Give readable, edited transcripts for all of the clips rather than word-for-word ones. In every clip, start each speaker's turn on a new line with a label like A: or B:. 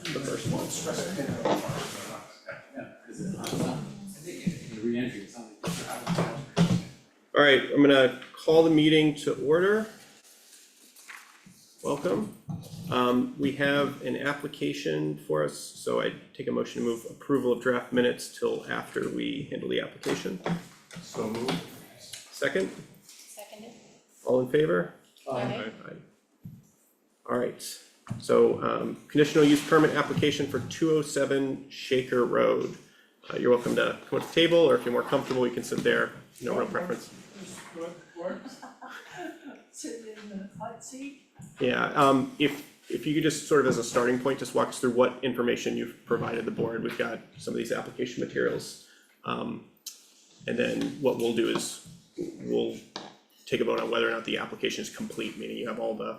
A: the first one. All right, I'm gonna call the meeting to order. Welcome. We have an application for us, so I take a motion to move approval of draft minutes till after we handle the application.
B: So moved.
A: Second,
C: Seconded.
A: all in favor?
C: Aye.
A: All right, so conditional use permit application for 207 Shaker Road. You're welcome to come to the table, or if you're more comfortable, you can sit there, no real preference.
D: Sitting in the hot seat.
A: Yeah, if you could just sort of as a starting point, just walk us through what information you've provided the board. We've got some of these application materials. And then what we'll do is we'll take a vote on whether or not the application is complete, meaning you have all the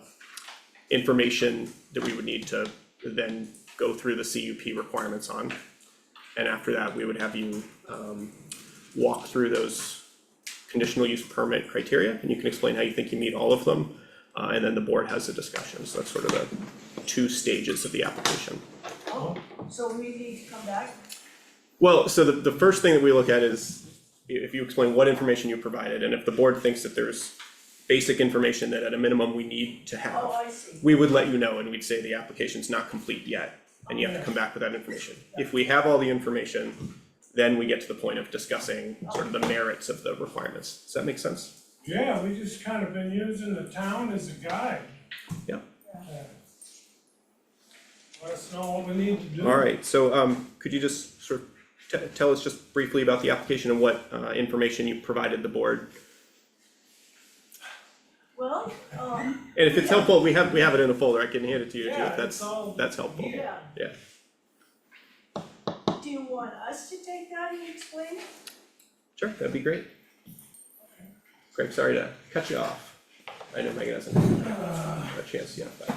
A: information that we would need to then go through the CUP requirements on. And after that, we would have you walk through those conditional use permit criteria, and you can explain how you think you meet all of them. And then the board has a discussion, so that's sort of the two stages of the application.
D: Oh, so we need to come back?
A: Well, so the first thing that we look at is if you explain what information you provided, and if the board thinks that there's basic information that at a minimum we need to
D: Oh,
A: have,
D: I see.
A: we would let you know and we'd say the application's not complete yet, and you have to come back with that information. If we have all the information, then we get to the point of discussing sort of the merits of the requirements. Does that make sense?
E: Yeah, we just kind of been using the town as a guide.
A: Yeah.
E: Let us know what we need to do.
A: All right, so could you just sort of tell us just briefly about the application and what information you provided the board?
D: Well,
A: And if it's helpful, we have it in a folder, I can hand it to you too,
E: Yeah,
A: if that's
E: it's all
A: helpful.
E: here.
D: yeah,
A: Yeah,
D: do you want us to take that and explain it?
A: sure, that'd be great. Greg, sorry to cut you off. I know Megan hasn't had a chance yet, but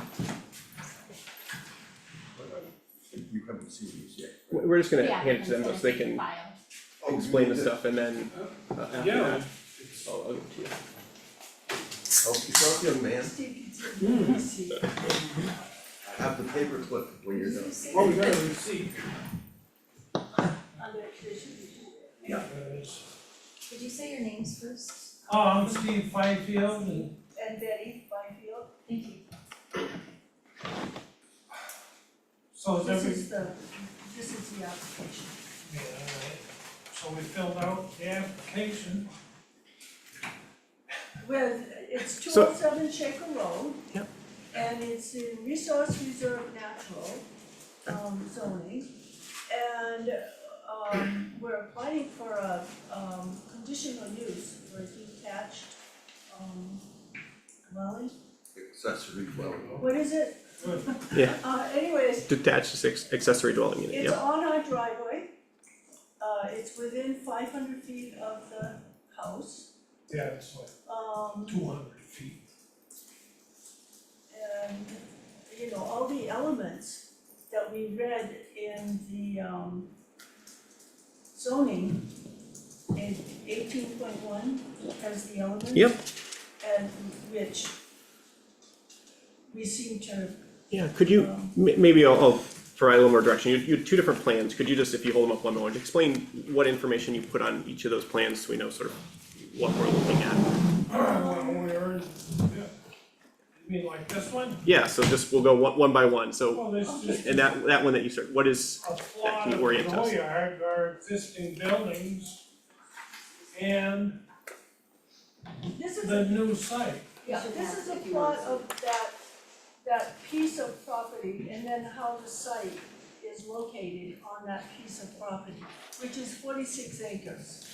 B: You haven't seen these yet.
A: we're just gonna
C: Yeah,
A: hand it to them so they can explain the stuff, and then after
E: Yeah,
A: that, I'll give it to you.
B: Help yourself, young man.
D: Steve can see.
B: Have the paper clip when you're done.
E: well, we got a receipt.
D: Yeah.
E: There is.
C: Did you say your names first?
E: I'm Steve Fifield and
D: And Betty Byfield,
C: Thank you.
E: so
D: this
E: every,
D: is the application.
E: yeah, alright. So we filled out the application.
D: With, it's two
A: So-
D: oh seven Shaker Road.
A: Yep.
D: And it's in Resource Reserve Natural, zoning. And, we're applying for a, conditional use for a detached, dwelling.
B: Accessory dwelling.
D: What is it?
A: Yeah,
D: Anyways,
A: detached accessory dwelling unit,
D: it's
A: yeah.
D: on our driveway. It's within 500 feet of the house.
E: Yeah, it's like
D: Um,
E: 200 feet.
D: and, you know, all the elements that we read in the, zoning in 18.1 has the elements.
A: Yep.
D: And which we seem to,
A: Yeah, could you, maybe I'll provide a little more direction. You had two different plans. Could you just, if you hold them up one by one, explain what information you put on each of those plans so we know sort of what we're looking at?
E: Well, we're, yeah. You mean like this one?
A: Yeah, so just, we'll go one by one. So,
E: Well, this is just
A: and that one that you start, what is,
E: a plot
A: can you
E: of the
A: orient us?
E: dooryard, our existing buildings, and
D: this is,
E: the new site.
D: yeah, this is a plot of that piece of property and then how the site is located on that piece of property, which is 46 acres.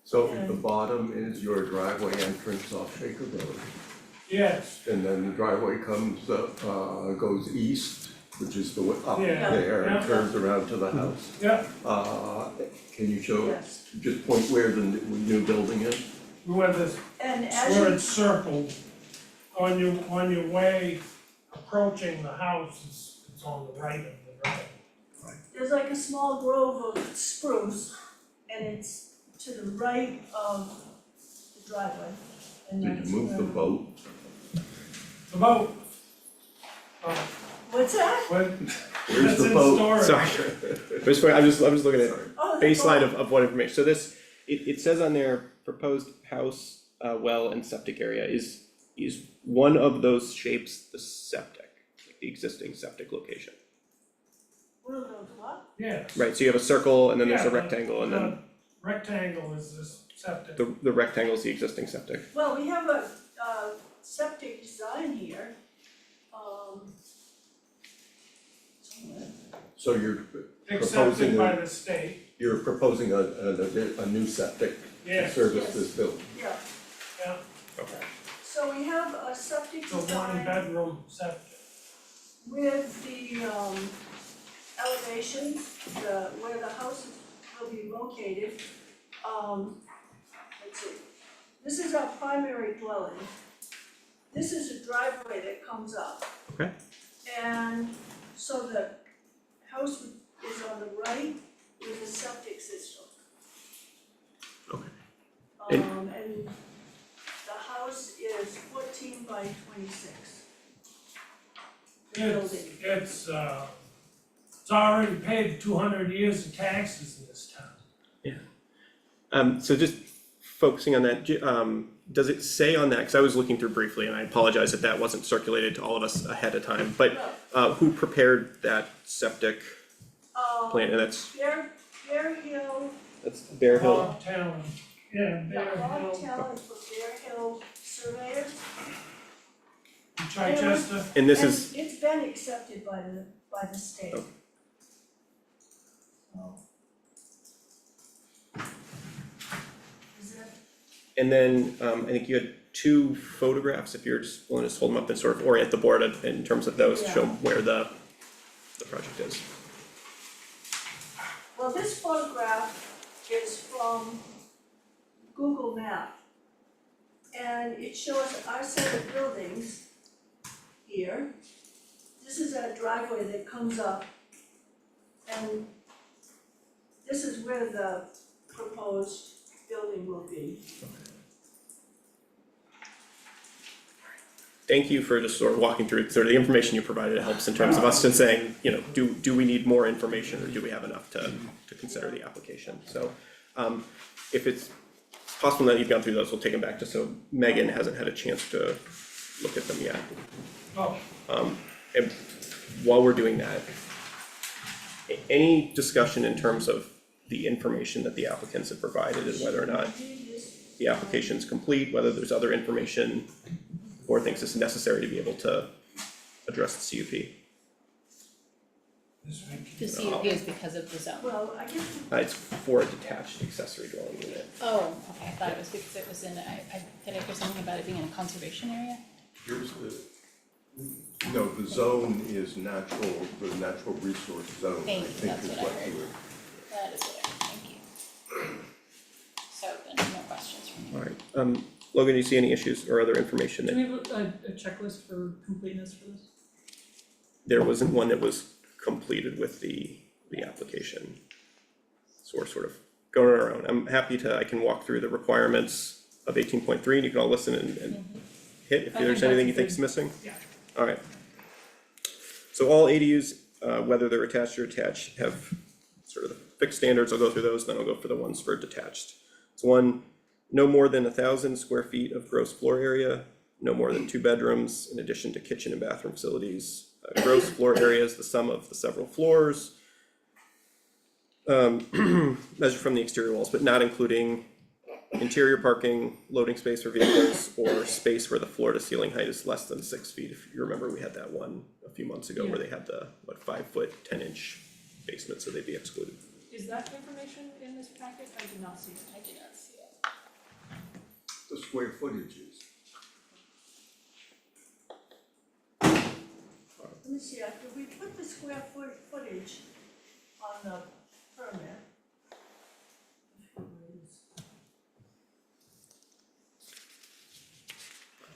B: So at the bottom is your driveway entrance off Shaker Road.
E: Yes,
B: And then the driveway comes up, goes east, which is the way up
E: Yeah.
B: there, and
E: Yeah.
B: turns around to the house.
E: yeah,
B: Can you show,
D: Yes.
B: just point where the new building is?
E: where this,
D: And as
E: where
D: you,
E: it's circled, on your way approaching the house, it's on the right of the driveway.
D: there's like a small grove of spruce and it's to the right of the driveway. And
B: Did
D: that's
B: you move the
D: where-
B: boat?
E: The boat,
D: What's that?
E: when,
B: Where's
E: It's
B: the
E: in
B: boat?
E: storage.
A: Sorry, I'm just looking at
D: Oh, the
A: baseline
D: boat.
A: of what information, so this, it says on there, proposed house, well and septic area, is one of those shapes the septic, like the existing septic location?
D: One of those what?
E: Yes.
A: Right, so you have a circle and then there's
E: Yeah,
A: a rectangle and then
E: rectangle is this septic.
A: the rectangle is the existing septic.
D: Well, we have a septic design here, somewhere.
B: So you're
E: Accepted
B: proposing,
E: by the state,
B: you're proposing a new septic to
E: yes,
B: service
D: Yes.
B: this building.
D: Yeah,
E: yeah,
A: Okay.
D: so we have a septic
E: it's a one
D: design
E: bedroom septic.
D: with the elevations, where the house will be located. Let's see, this is our primary dwelling. This is a driveway that comes up.
A: Okay.
D: And so the house is on the right with a septic system.
A: Okay. And-
D: And the house is 14 by 26. The building.
E: It's already paid 200 years of taxes in this town.
A: So just focusing on that, does it say on that, cause I was looking through briefly and I apologize if that wasn't circulated to all of us ahead of time, but who prepared that septic plan, and that's
D: Bear Hill,
A: Bear Hill?
E: Bob Talon, yeah, Bear
D: Bob
E: Hill,
D: Talent for Bear Hill Surveyors.
E: Chichester.
A: And this
D: And
A: is,
D: it's been accepted by the state.
A: Okay.
D: So. Is that,
A: and then, I think you had two photographs, if you're just willing to just hold them up and sort of orient the board in terms of those, to show where the project is.
D: well, this photograph is from Google Map. And it shows our set of buildings here. This is our driveway that comes up. And this is where the proposed building will be.
A: Thank you for just sort of walking through sort of the information you provided. It helps in terms of us just saying, you know, do we need more information or do we have enough to consider the application? So, if it's possible that you've gone through those, we'll take them back just so Megan hasn't had a chance to look at them yet.
E: Oh,
A: And while we're doing that, any discussion in terms of the information that the applicants have provided and whether or not the application's complete, whether there's other information or thinks it's necessary to be able to address the CUP?
E: this week.
C: The CUP is because of the zone.
D: Well, I guess,
A: It's for a detached accessory dwelling unit.
C: Oh, okay, I thought it was because it was in, did I hear something about it being in a conservation area?
B: Here's no, the zone is natural, the natural resource zone, I
C: Thank you,
B: think
C: that's
B: is
C: what I
B: what
C: heard.
B: you were.
C: That is what I heard, thank you. So then, no questions from me.
A: Alright, Logan, do you see any issues or other information
F: Do
A: that,
F: we have a checklist for completeness for this?
A: there wasn't one that was completed with the application? So we're sort of going on our own. I'm happy to, I can walk through the requirements of 18.3 and you can all listen and hit if
F: I
A: there's
F: think
A: anything you
F: that's a
A: think is missing.
E: Yeah.
A: Alright. So all ADUs, whether they're attached or attached, have sort of the fixed standards. I'll go through those, then I'll go for the ones for detached. So one, no more than 1,000 square feet of gross floor area, no more than 2 bedrooms, in addition to kitchen and bathroom facilities. Gross floor area is the sum of the several floors. Measured from the exterior walls, but not including interior parking, loading space for vehicles, or space where the floor to ceiling height is less than 6 feet. If you remember, we had that one a few months ago where they had the, 5-foot, 10-inch basement, so they'd be excluded.
F: Is that information in this packet? I did not see it.
C: I did not see it.
B: The square footage is.
D: let me see, did we put the square footage on the permit?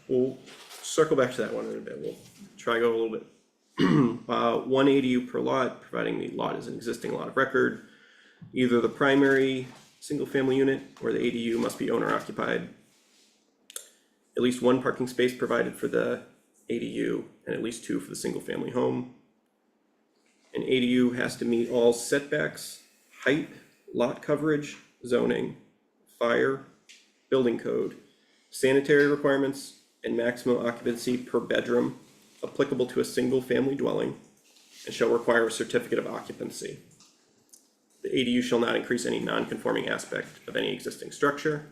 A: We'll circle back to that one in a bit. We'll try to go a little bit. 1 ADU per lot, providing the lot is an existing lot of record. Either the primary single-family unit or the ADU must be owner occupied. At least 1 parking space provided for the ADU and at least 2 for the single-family home. An ADU has to meet all setbacks, height, lot coverage, zoning, fire, building code, sanitary requirements, and maximum occupancy per bedroom applicable to a single-family dwelling, and shall require a certificate of occupancy. The ADU shall not increase any non-conforming aspect of any existing structure.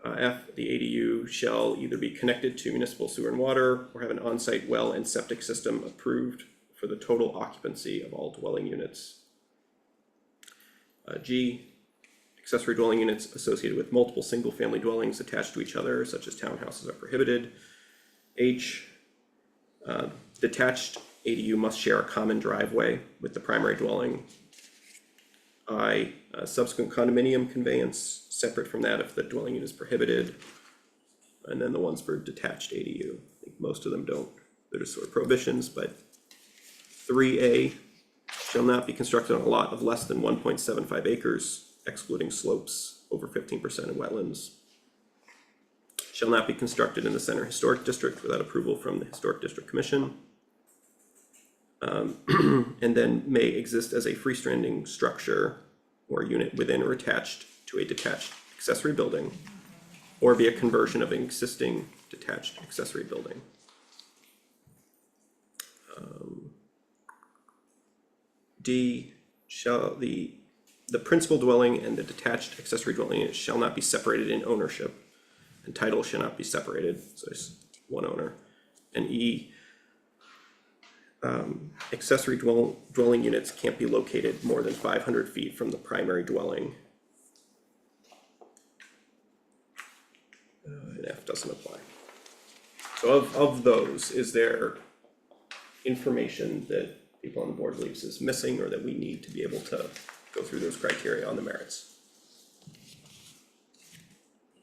A: F, the ADU shall either be connected to municipal sewer and water, or have an on-site well and septic system approved for the total occupancy of all dwelling units. G, accessory dwelling units associated with multiple single-family dwellings attached to each other, such as townhouses, are prohibited. H, detached ADU must share a common driveway with the primary dwelling. I, subsequent condominium conveyance separate from that if the dwelling unit is prohibited. And then the ones for detached ADU, I think most of them don't, they're just sort of prohibitions, but 3A, shall not be constructed on a lot of less than 1.75 acres, excluding slopes over 15% in wetlands. Shall not be constructed in the Center Historic District without approval from the Historic District Commission. And then may exist as a freestanding structure or unit within or attached to a detached accessory building, or be a conversion of an existing detached accessory building. D, shall the principal dwelling and the detached accessory dwelling unit shall not be separated in ownership, and title shall not be separated, so there's one owner. And E, accessory dwelling units can't be located more than 500 feet from the primary dwelling. And F doesn't apply. So of those, is there information that people on the board believes is missing, or that we need to be able to go through those criteria on the merits?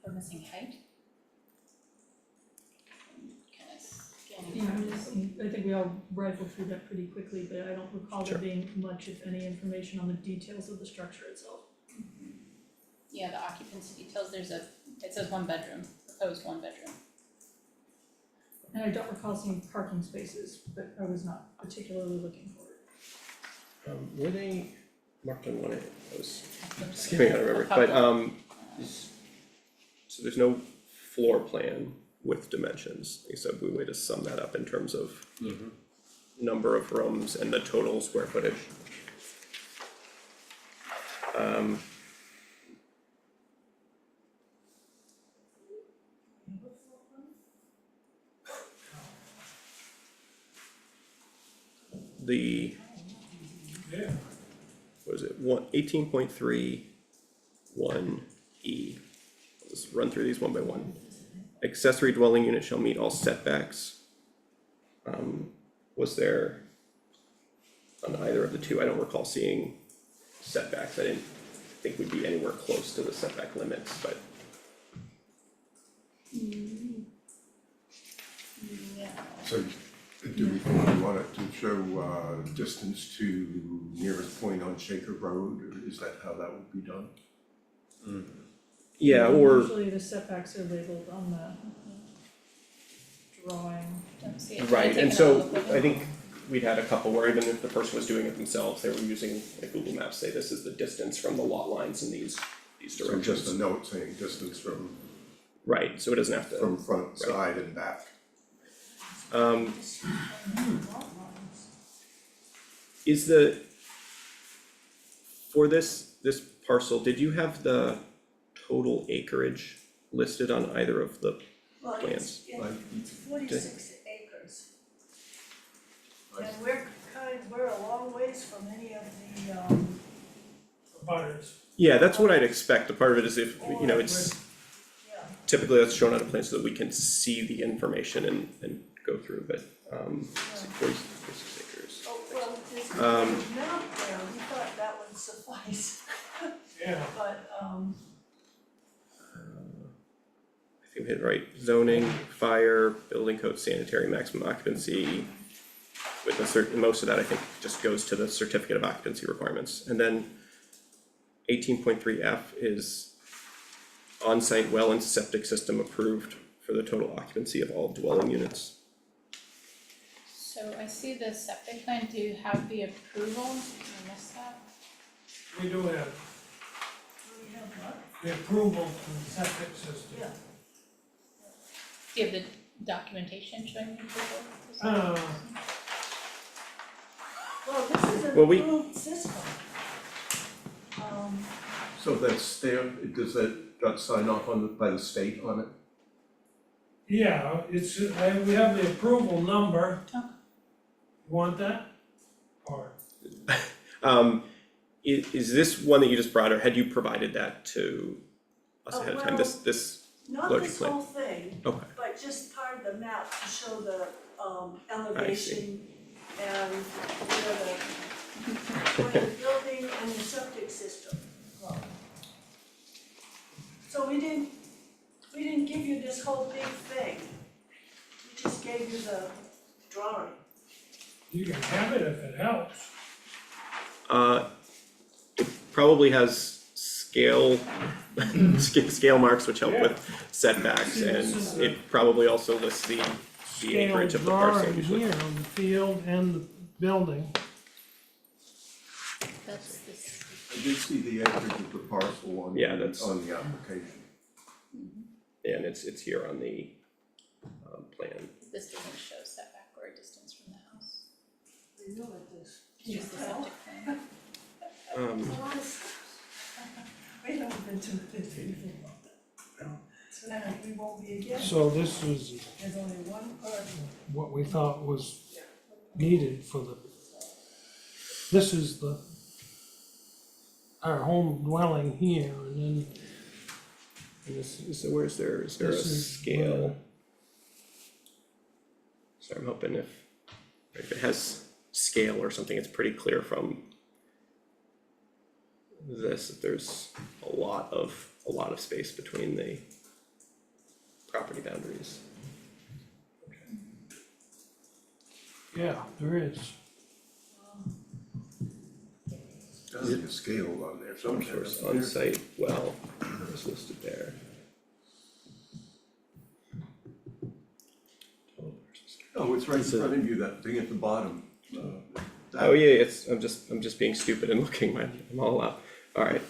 C: We're missing height. Kind of scanning.
F: Yeah, I think we all rifled through that pretty quickly, but I don't recall
A: Sure.
F: there being much, if any, information on the details of the structure itself.
C: Yeah, the occupancy details, it says one bedroom, proposed one bedroom.
F: And I don't recall seeing parking spaces, but I was not particularly looking for it.
A: Were they marked on one, I was skipping out of memory, but so there's no floor plan with dimensions, except we way to sum that up in terms of number of rooms and the total square footage. The,
E: Yeah.
A: what is it, 18.3(1)(e). I'll just run through these one by one. Accessory dwelling unit shall meet all setbacks. Was there, on either of the two, I don't recall seeing setbacks, I didn't think we'd be anywhere close to the setback limits, but
C: Yeah.
B: So do we think we want it to show distance to nearest point on Shaker Road, or is that how that would be done?
A: yeah, or,
F: Usually the setbacks are labeled on the drawing.
C: Don't see it.
A: right,
C: Taken
A: and
C: out
A: so
C: of the
A: I think we'd had a couple where even if the person was doing it themselves, they were using, like Google Maps, say this is the distance from the lot lines in these
B: So
A: directions.
B: just a note saying distance from
A: Right, so it doesn't have to.
B: front, side and back.
A: Is for this parcel, did you have the total acreage listed on either of the
D: Well,
A: plans?
D: it's 46 acres. And we're a long ways from any of the,
E: Butters.
A: Yeah, that's what I'd expect, a part of it is if, you know, it's
D: yeah.
A: typically that's shown on a plan so that we can see the information and go through, but, let's see, 46 acres.
D: Oh, well, there's a map there, we thought that would suffice,
E: Yeah.
D: but,
A: I think we hit it right, zoning, fire, building code, sanitary, maximum occupancy. With a certain, most of that I think just goes to the certificate of occupancy requirements, and then 18.3F is on-site well and septic system approved for the total occupancy of all dwelling units.
C: So I see the septic plan, do you have the approval? I missed that.
E: We do have
D: We have what?
E: the approval for the septic system.
D: Yeah.
C: Do you have the documentation showing the approval?
D: Well, this is an
A: Well, we-
D: approved system.
B: So that's there, does that sign off on by the state on it?
E: Yeah, it's, we have the approval number.
C: Okay.
E: You want that? Or,
A: Is this one that you just brought, or had you provided that to us
D: Oh,
A: ahead of time,
D: well-
A: this,
D: Not
A: Logic
D: this
A: plan.
D: whole thing,
A: okay,
D: but just part of the map to show the elevation and where the building and the septic system. So we didn't give you this whole big thing. We just gave you the drawing.
E: you can have it if it helps.
A: it probably has scale, scale marks which help with setbacks,
E: See, this is
A: and
E: a-
A: it probably also lists the acreage of the parcel
E: Scale
A: usually.
E: drawing here of the field and the building.
C: That's this,
B: I did see the acreage of the parcel on,
A: Yeah, that's-
B: on the application.
A: And it's here on the, plan.
C: this doesn't show setback or distance from the house,
D: We know what this.
C: just the septic plan.
D: We haven't been to the people about that. So we won't be again.
E: So this was
D: There's only one part.
E: what we thought was needed for the, this is our home dwelling here, and then
A: And this, so is there a
E: This is
A: scale? So I'm hoping if it has scale or something, it's pretty clear from this, that there's a lot of space between the property boundaries.
E: yeah, there is.
B: Does a scale on there
A: Some
B: somewhere.
A: source on-site well is listed there.
B: Oh, it's right in front of you, that thing at the bottom.
A: Oh, yeah, I'm just being stupid and looking, I'm all up. Alright.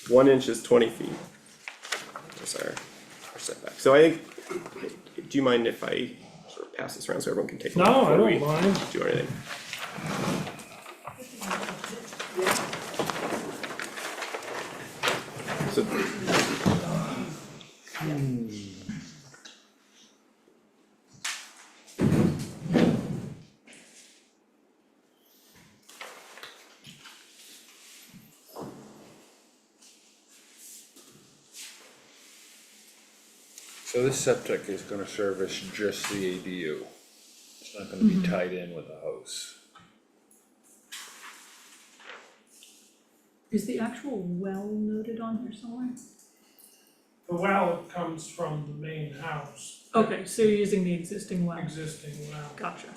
A: 1 inch is 20 feet. That's our setback. So I think, do you mind if I sort of pass this around so everyone can take a look
E: No, I
A: before we
E: don't mind.
A: do anything? So,
G: So this septic is gonna service just the ADU. It's not gonna be tied in with a house.
F: Is the actual well noted on here somewhere?
E: The well comes from the main house,
F: Okay, so you're using the existing well,
E: existing well.
F: gotcha.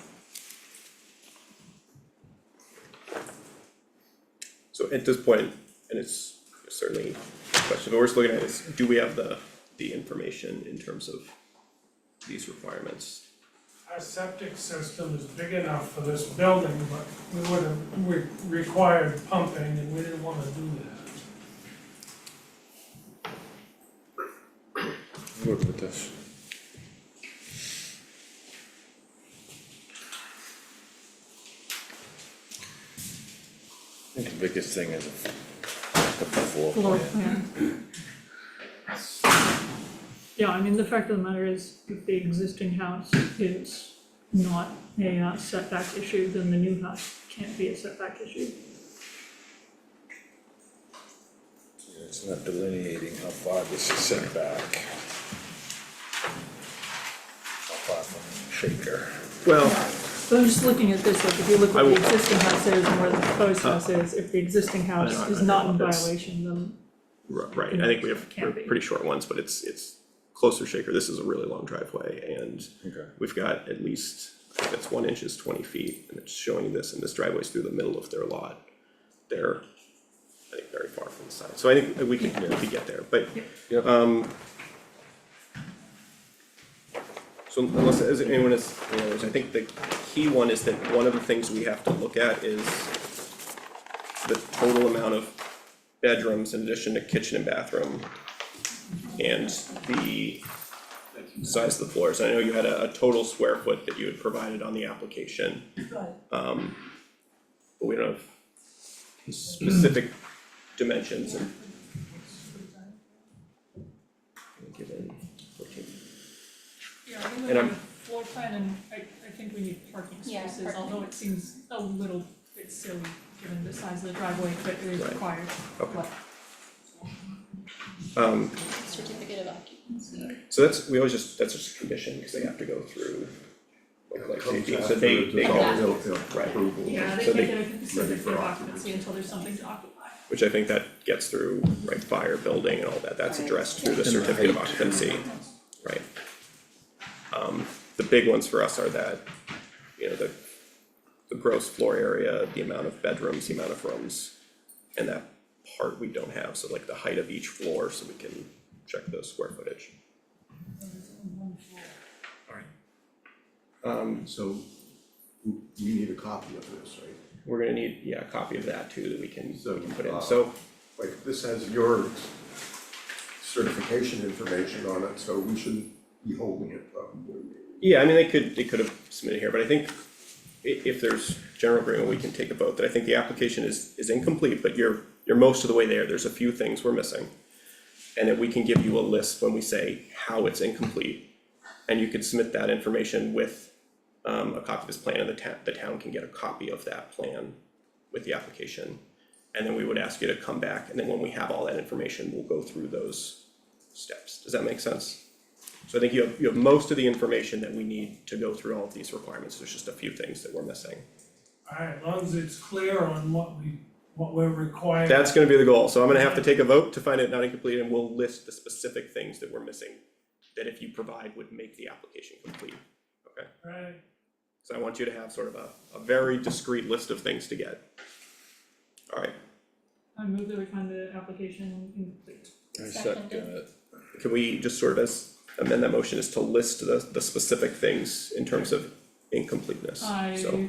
A: so at this point, and it's certainly a question, but we're just looking at is, do we have the information in terms of these requirements?
E: Our septic system is big enough for this building, but we required pumping and we didn't wanna do that.
G: Good with this. I think the biggest thing is the floor
F: Floor
G: plan.
F: plan. Yeah, I mean, the fact of the matter is, if the existing house is not a setback issue, then the new house can't be a setback issue.
G: It's not delineating how far this is set back. How far from shaker.
A: Well,
F: So I'm just looking at this, like, if you look
A: I
F: where the
A: will-
F: existing house is and where the proposed house is, if the existing house
A: I
F: is
A: know,
F: not in
A: it's-
F: violation, then
A: right, I think we have
F: Can't be.
A: pretty short ones, but it's closer shaker, this is a really long driveway, and
G: Okay.
A: we've got at least, I think it's 1 inch is 20 feet, and it's showing this, and this driveway's through the middle of their lot. They're, I think, very far from the side, so I think we can get there, but,
G: Yep.
A: so So unless as anyone is, I think the key one is that one of the things we have to look at is the total amount of bedrooms in addition to kitchen and bathroom, and the size of the floors. I know you had a total square foot that you had provided on the application,
D: Right.
A: but we don't have specific dimensions and. Given 14.
F: Yeah, I think
A: And I'm-
F: the floor plan, and I think we need parking
C: Yeah,
F: spaces,
C: parking.
F: although it seems a little bit silly given the size of the driveway, but it is
A: Right.
F: required.
A: Okay.
C: Certificate of occupancy.
A: So that's, that's just a condition, because they have to go through like
B: Comes
A: safety, so
B: after
A: they
B: the
A: go,
B: development
A: right.
B: approval.
F: Yeah, they
A: So
F: can't
A: they-
F: get a certificate
B: for
F: of
B: occupancy.
F: occupancy until there's something to occupy.
A: which I think that gets through, right, fire, building and all that, that's addressed through the
G: And the
A: certificate of
G: height.
A: occupancy, right? The big ones for us are that, the gross floor area, the amount of bedrooms, the amount of rooms, and that part we don't have, so like the height of each floor, so we can check the square footage.
B: So we need a copy of this, right?
A: We're gonna need, a copy of that too, that we can put in,
B: So,
A: so,
B: Like, this has your certification information on it, so we shouldn't be holding it probably.
A: yeah, I mean, they could have submitted here, but I think if there's general agreement, we can take a vote, that I think the application is incomplete, but you're most of the way there, there's a few things we're missing. And that we can give you a list when we say how it's incomplete, and you could submit that information with a copy of this plan, and the town can get a copy of that plan with the application. And then we would ask you to come back, and then when we have all that information, we'll go through those steps. Does that make sense? So I think you have most of the information that we need to go through all of these requirements, there's just a few things that we're missing.
E: Alright, as long as it's clear on what we're required.
A: That's gonna be the goal, so I'm gonna have to take a vote to find it not incomplete, and we'll list the specific things that we're missing, that if you provide would make the application complete, okay?
E: Right,
A: So I want you to have sort of a very discrete list of things to get. Alright,
F: I move that we find the application incomplete.
G: I second
C: Seconded.
G: it.
A: can we just sort of amend that motion is to list the specific things in terms of incompleteness, so.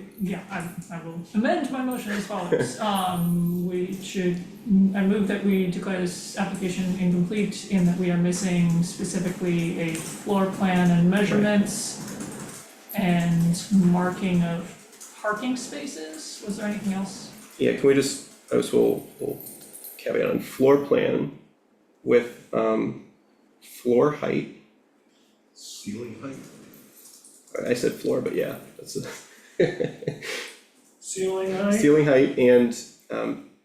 F: I will amend my motion as follows. I move that we declare this application incomplete in that we are missing specifically a floor plan and measurements and marking of parking spaces. Was there anything else?
A: Yeah, can we just, we'll caveat on floor plan with, floor height.
B: Ceiling height?
A: I said floor, but yeah, that's it.
E: ceiling height,
A: Ceiling height and,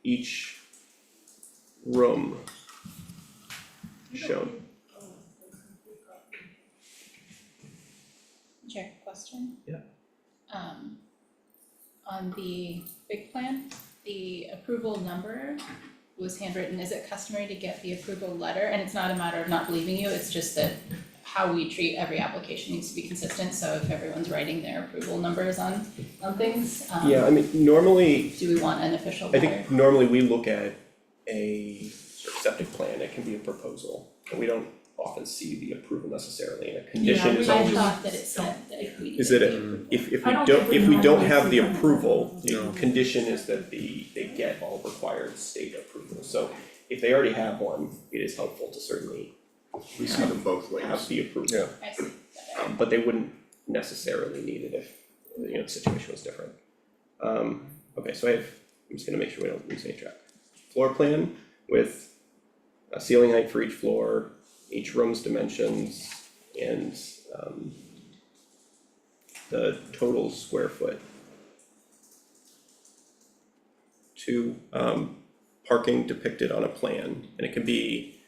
A: each room shown.
C: Chair, question?
A: Yeah.
C: On the big plan, the approval number was handwritten, is it customary to get the approval letter? And it's not a matter of not believing you, it's just that how we treat every application needs to be consistent, so if everyone's writing their approval numbers on things,
A: Yeah, I mean, normally,
C: do we want an official
A: I
C: letter?
A: think normally we look at a sort of septic plan, it can be a proposal, and we don't often see the approval necessarily, and a condition
F: we
A: is
F: don't
C: I
A: always.
C: thought that it said that if we
A: Is
C: needed
A: it,
C: the approval.
A: if
F: I
A: we
F: don't
A: don't,
F: think we
A: if we don't
F: normally
A: have the
F: see that.
A: approval, the
G: No.
A: condition is that they get all required state approval, so if they already have one, it is helpful to certainly
B: We see them both ways.
A: have the approval.
G: Yeah.
C: I see, okay.
A: But they wouldn't necessarily need it if, the situation was different. Okay, so I'm just gonna make sure we don't lose any track. Floor plan with a ceiling height for each floor, each room's dimensions, and, the total square foot. 2, parking depicted on a plan, and it can be,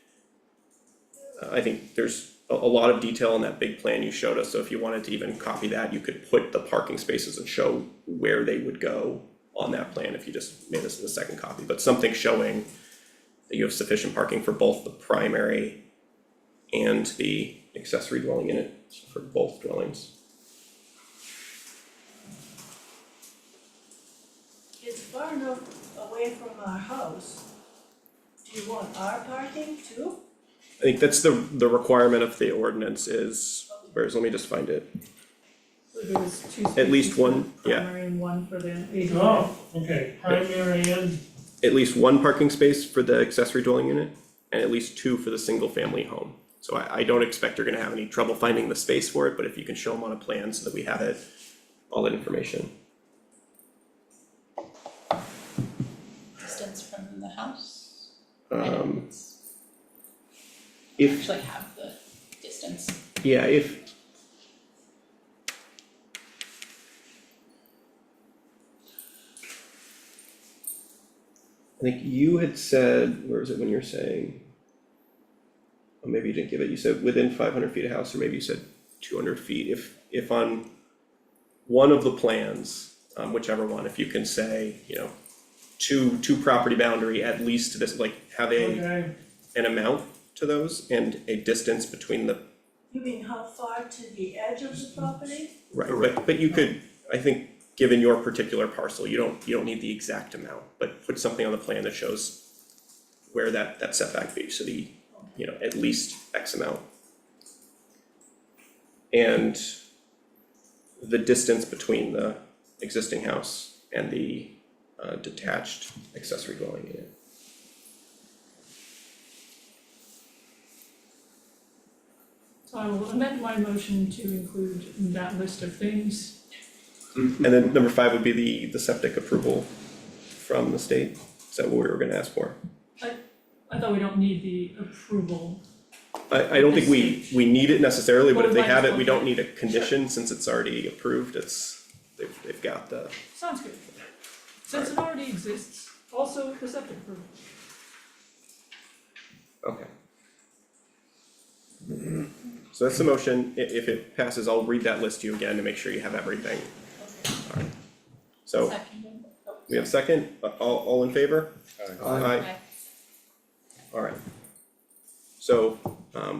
A: I think there's a lot of detail in that big plan you showed us, so if you wanted to even copy that, you could put the parking spaces and show where they would go on that plan if you just made this in the second copy, but something showing that you have sufficient parking for both the primary and the accessory dwelling unit for both dwellings.
D: It's far enough away from our house. Do you want our parking too?
A: I think that's the requirement of the ordinance is Whereas, let me just find it.
F: There was two
A: At least
F: spaces for
A: one, yeah.
F: primary and one for the ADU.
E: Oh, okay, primary and,
A: At least one parking space for the accessory dwelling unit, and at least two for the single family home. So I don't expect you're gonna have any trouble finding the space for it, but if you can show them on a plan so that we have it, all that information.
C: Distance from the house? I don't
A: Um, if,
C: actually have the distance.
A: yeah, if. I think you had said, where is it when you're saying? Or maybe you didn't give it, you said within 500 feet of house, or maybe you said 200 feet, if on one of the plans, whichever one, if you can say, you know, two property boundary, at least this, like, have
E: okay,
A: an amount to those and a distance between the,
D: You mean how far to the edge of the property?
A: right, but you could, I think, given your particular parcel, you don't need the exact amount, but put something on the plan that shows where that setback be, so the, you know, at least X amount. And the distance between the existing house and the detached accessory dwelling unit.
F: So I will amend my motion to include that list of things.
A: And then number 5 would be the septic approval from the state, is that what we were gonna ask for?
F: I thought we don't need the approval.
A: I don't think we need it necessarily, but if they have it, we don't
F: Okay.
A: need a condition, since it's already approved, they've got the,
F: Sounds good. Since it already exists, also the septic approval.
A: okay. So that's the motion, if it passes, I'll read that list to you again to make sure you have everything. Alright, so
C: Second. Oh,
A: we have second, all in favor?
G: Aye.
C: Aye.
A: Alright. So,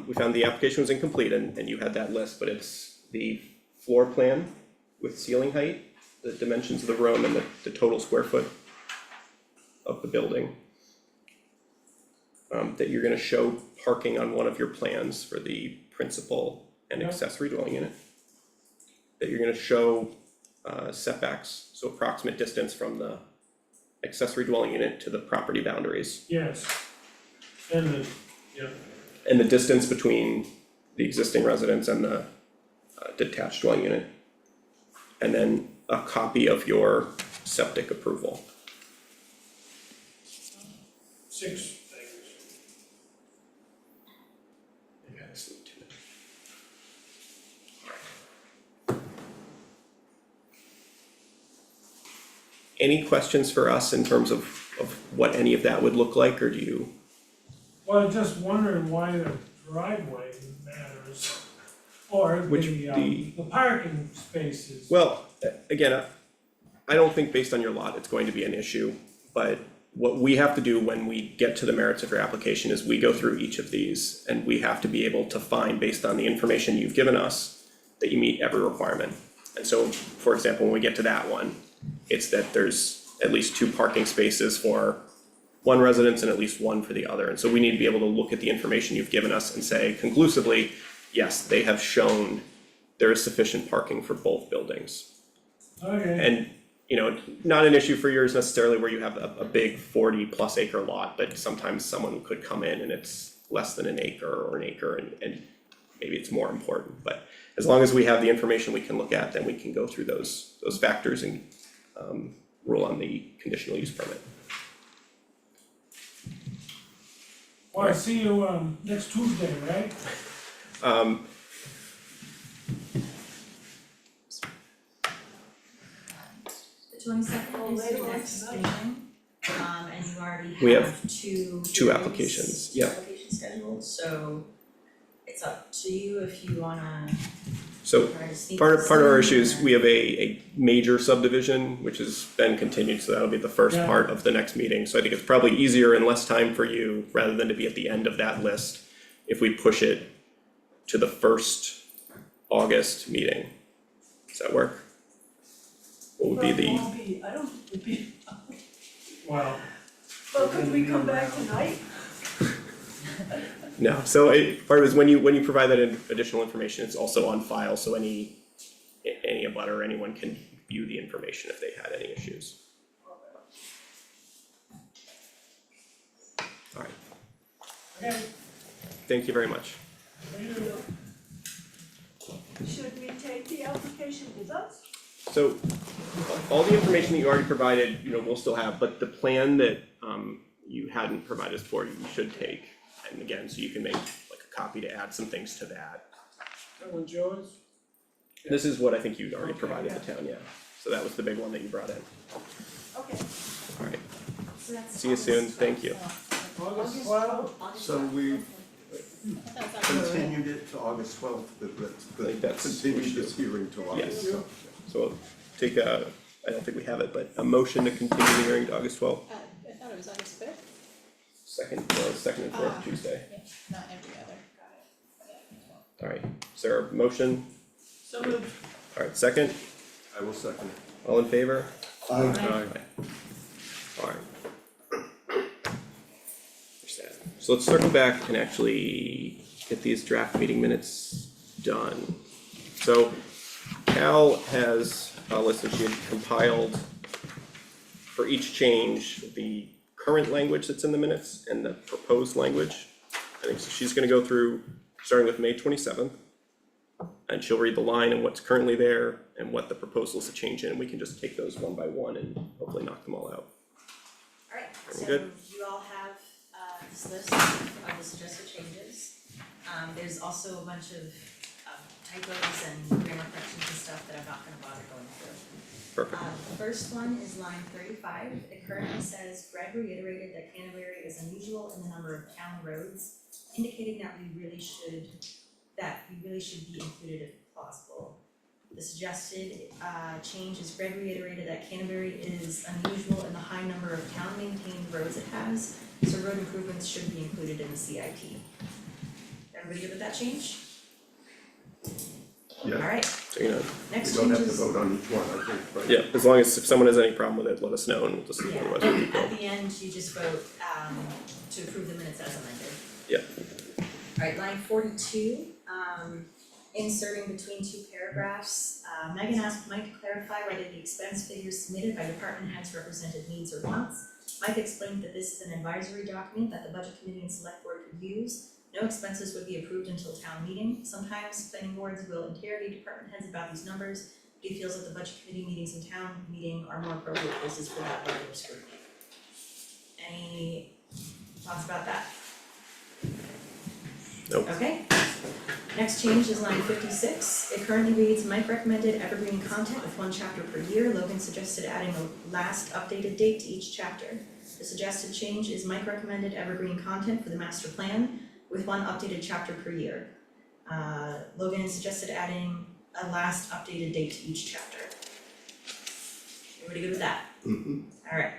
A: we found the application was incomplete and you had that list, but it's the floor plan with ceiling height, the dimensions of the room and the total square foot of the building. That you're gonna show parking on one of your plans for the principal and
E: Yeah.
A: accessory dwelling unit. That you're gonna show setbacks, so approximate distance from the accessory dwelling unit to the property boundaries.
E: yes. And the, yeah,
A: And the distance between the existing residence and the detached dwelling unit. And then a copy of your septic approval.
E: 6 things.
A: Maybe I just need to. Any questions for us in terms of what any of that would look like, or do you?
E: Well, I'm just wondering why the driveway matters, or
A: Which,
E: the parking spaces.
A: Well, again, I don't think based on your lot, it's going to be an issue, but what we have to do when we get to the merits of your application is we go through each of these and we have to be able to find, based on the information you've given us, that you meet every requirement. And so, for example, when we get to that one, it's that there's at least 2 parking spaces for one residence and at least 1 for the other. And so we need to be able to look at the information you've given us and say conclusively, yes, they have shown there is sufficient parking for both buildings.
E: Okay,
A: And, you know, not an issue for yours necessarily where you have a big 40+ acre lot, but sometimes someone could come in and it's less than an acre or an acre and maybe it's more important. But as long as we have the information we can look at, then we can go through those factors and rule on the conditional use permit.
E: well, I see you, next Tuesday, right?
H: The 22nd
D: Oh,
H: is
D: later
H: your
D: on
H: next
D: tonight.
H: meeting, and you already
A: We have
H: have two
A: two
H: hearings,
A: applications,
H: two
A: yeah.
H: applications scheduled, so it's up to you if you wanna
A: So
H: try to sneak
A: part
H: this
A: of our
H: in,
A: issue is
H: or-
A: we have a major subdivision, which has been continued, so that'll be the first
E: Yeah.
A: part of the next meeting. So I think it's probably easier and less time for you, rather than to be at the end of that list, if we push it to the first August meeting. Does that work? What would be
D: Well, it
A: the,
D: won't be, I don't, it'd be,
E: Well,
D: well, could we come back tonight?
A: No, so part of it is when you provide that additional information, it's also on file, so any abutter or anyone can view the information if they had any issues. Alright,
E: Okay,
A: thank you very much.
E: thank you.
D: Should we take the application with us?
A: So, all the information that you already provided, we'll still have, but the plan that you hadn't provided us for, you should take. And again, so you can make like a copy to add some things to that.
E: That one's yours?
A: This is what I think you'd already provided the town, yeah. So that was the big one that you brought in.
D: Okay.
A: Alright,
H: So that's
A: see you soon,
H: August
A: thank you.
E: August 12th?
B: So we
C: I thought that was
B: continued it to August 12th, but
A: I think that's-
B: continued this hearing to August
A: Yes.
B: 12th.
A: So we'll take I don't think we have it, but a motion to continue the hearing to August 12th,
C: I thought it was August fifth,
A: second and fourth Tuesday.
C: yeah, not every other, got it. Yeah.
A: Alright, is there a motion?
F: So moved.
A: Alright, second,
B: I will second it.
A: all in favor?
F: Aye.
A: Alright. So let's circle back and actually get these draft meeting minutes done. So Cal has listed, she had compiled for each change, the current language that's in the minutes and the proposed language. I think so she's gonna go through, starting with May 27th. And she'll read the line and what's currently there and what the proposals to change in, and we can just take those one by one and hopefully knock them all out.
H: Alright,
A: we
H: so
A: good?
H: you all have this list of the suggested changes. There's also a bunch of typos and grammar corrections and stuff that I'm not gonna bother going through.
A: Perfect.
H: The first one is line 35. It currently says Greg reiterated that Canterbury is unusual in the number of town roads, indicating that we really should be included if possible. The suggested change is Greg reiterated that Canterbury is unusual in the high number of town maintained roads it has, so road improvements should be included in the CIP. Everybody good with that change?
B: Yeah,
H: Alright,
A: So,
B: we
H: next
B: don't
H: change
B: have to
H: is,
B: vote on each one, I think, right?
A: yeah, as long as if someone has any problem with it, let us know and we'll just,
H: yeah,
A: otherwise we'll keep
H: at
A: going.
H: the end, you just vote to approve the minutes as amended.
A: Yep.
H: Alright, line 42, inserting between two paragraphs, Megan asked Mike to clarify whether the expense figures submitted by department heads represented needs or wants. Mike explained that this is an advisory document that the budget committee and select board could use. No expenses would be approved until town meeting. Sometimes planning boards will interrogate department heads about these numbers, but he feels that the budget committee meetings and town meeting are more appropriate places for that level of scrutiny. Any thoughts about that?
A: Nope.
H: Okay. Next change is line 56. It currently reads, Mike recommended evergreen content with one chapter per year. Logan suggested adding a last updated date to each chapter. The suggested change is Mike recommended evergreen content for the master plan with one updated chapter per year. Logan suggested adding a last updated date to each chapter. Everybody good with that? Alright.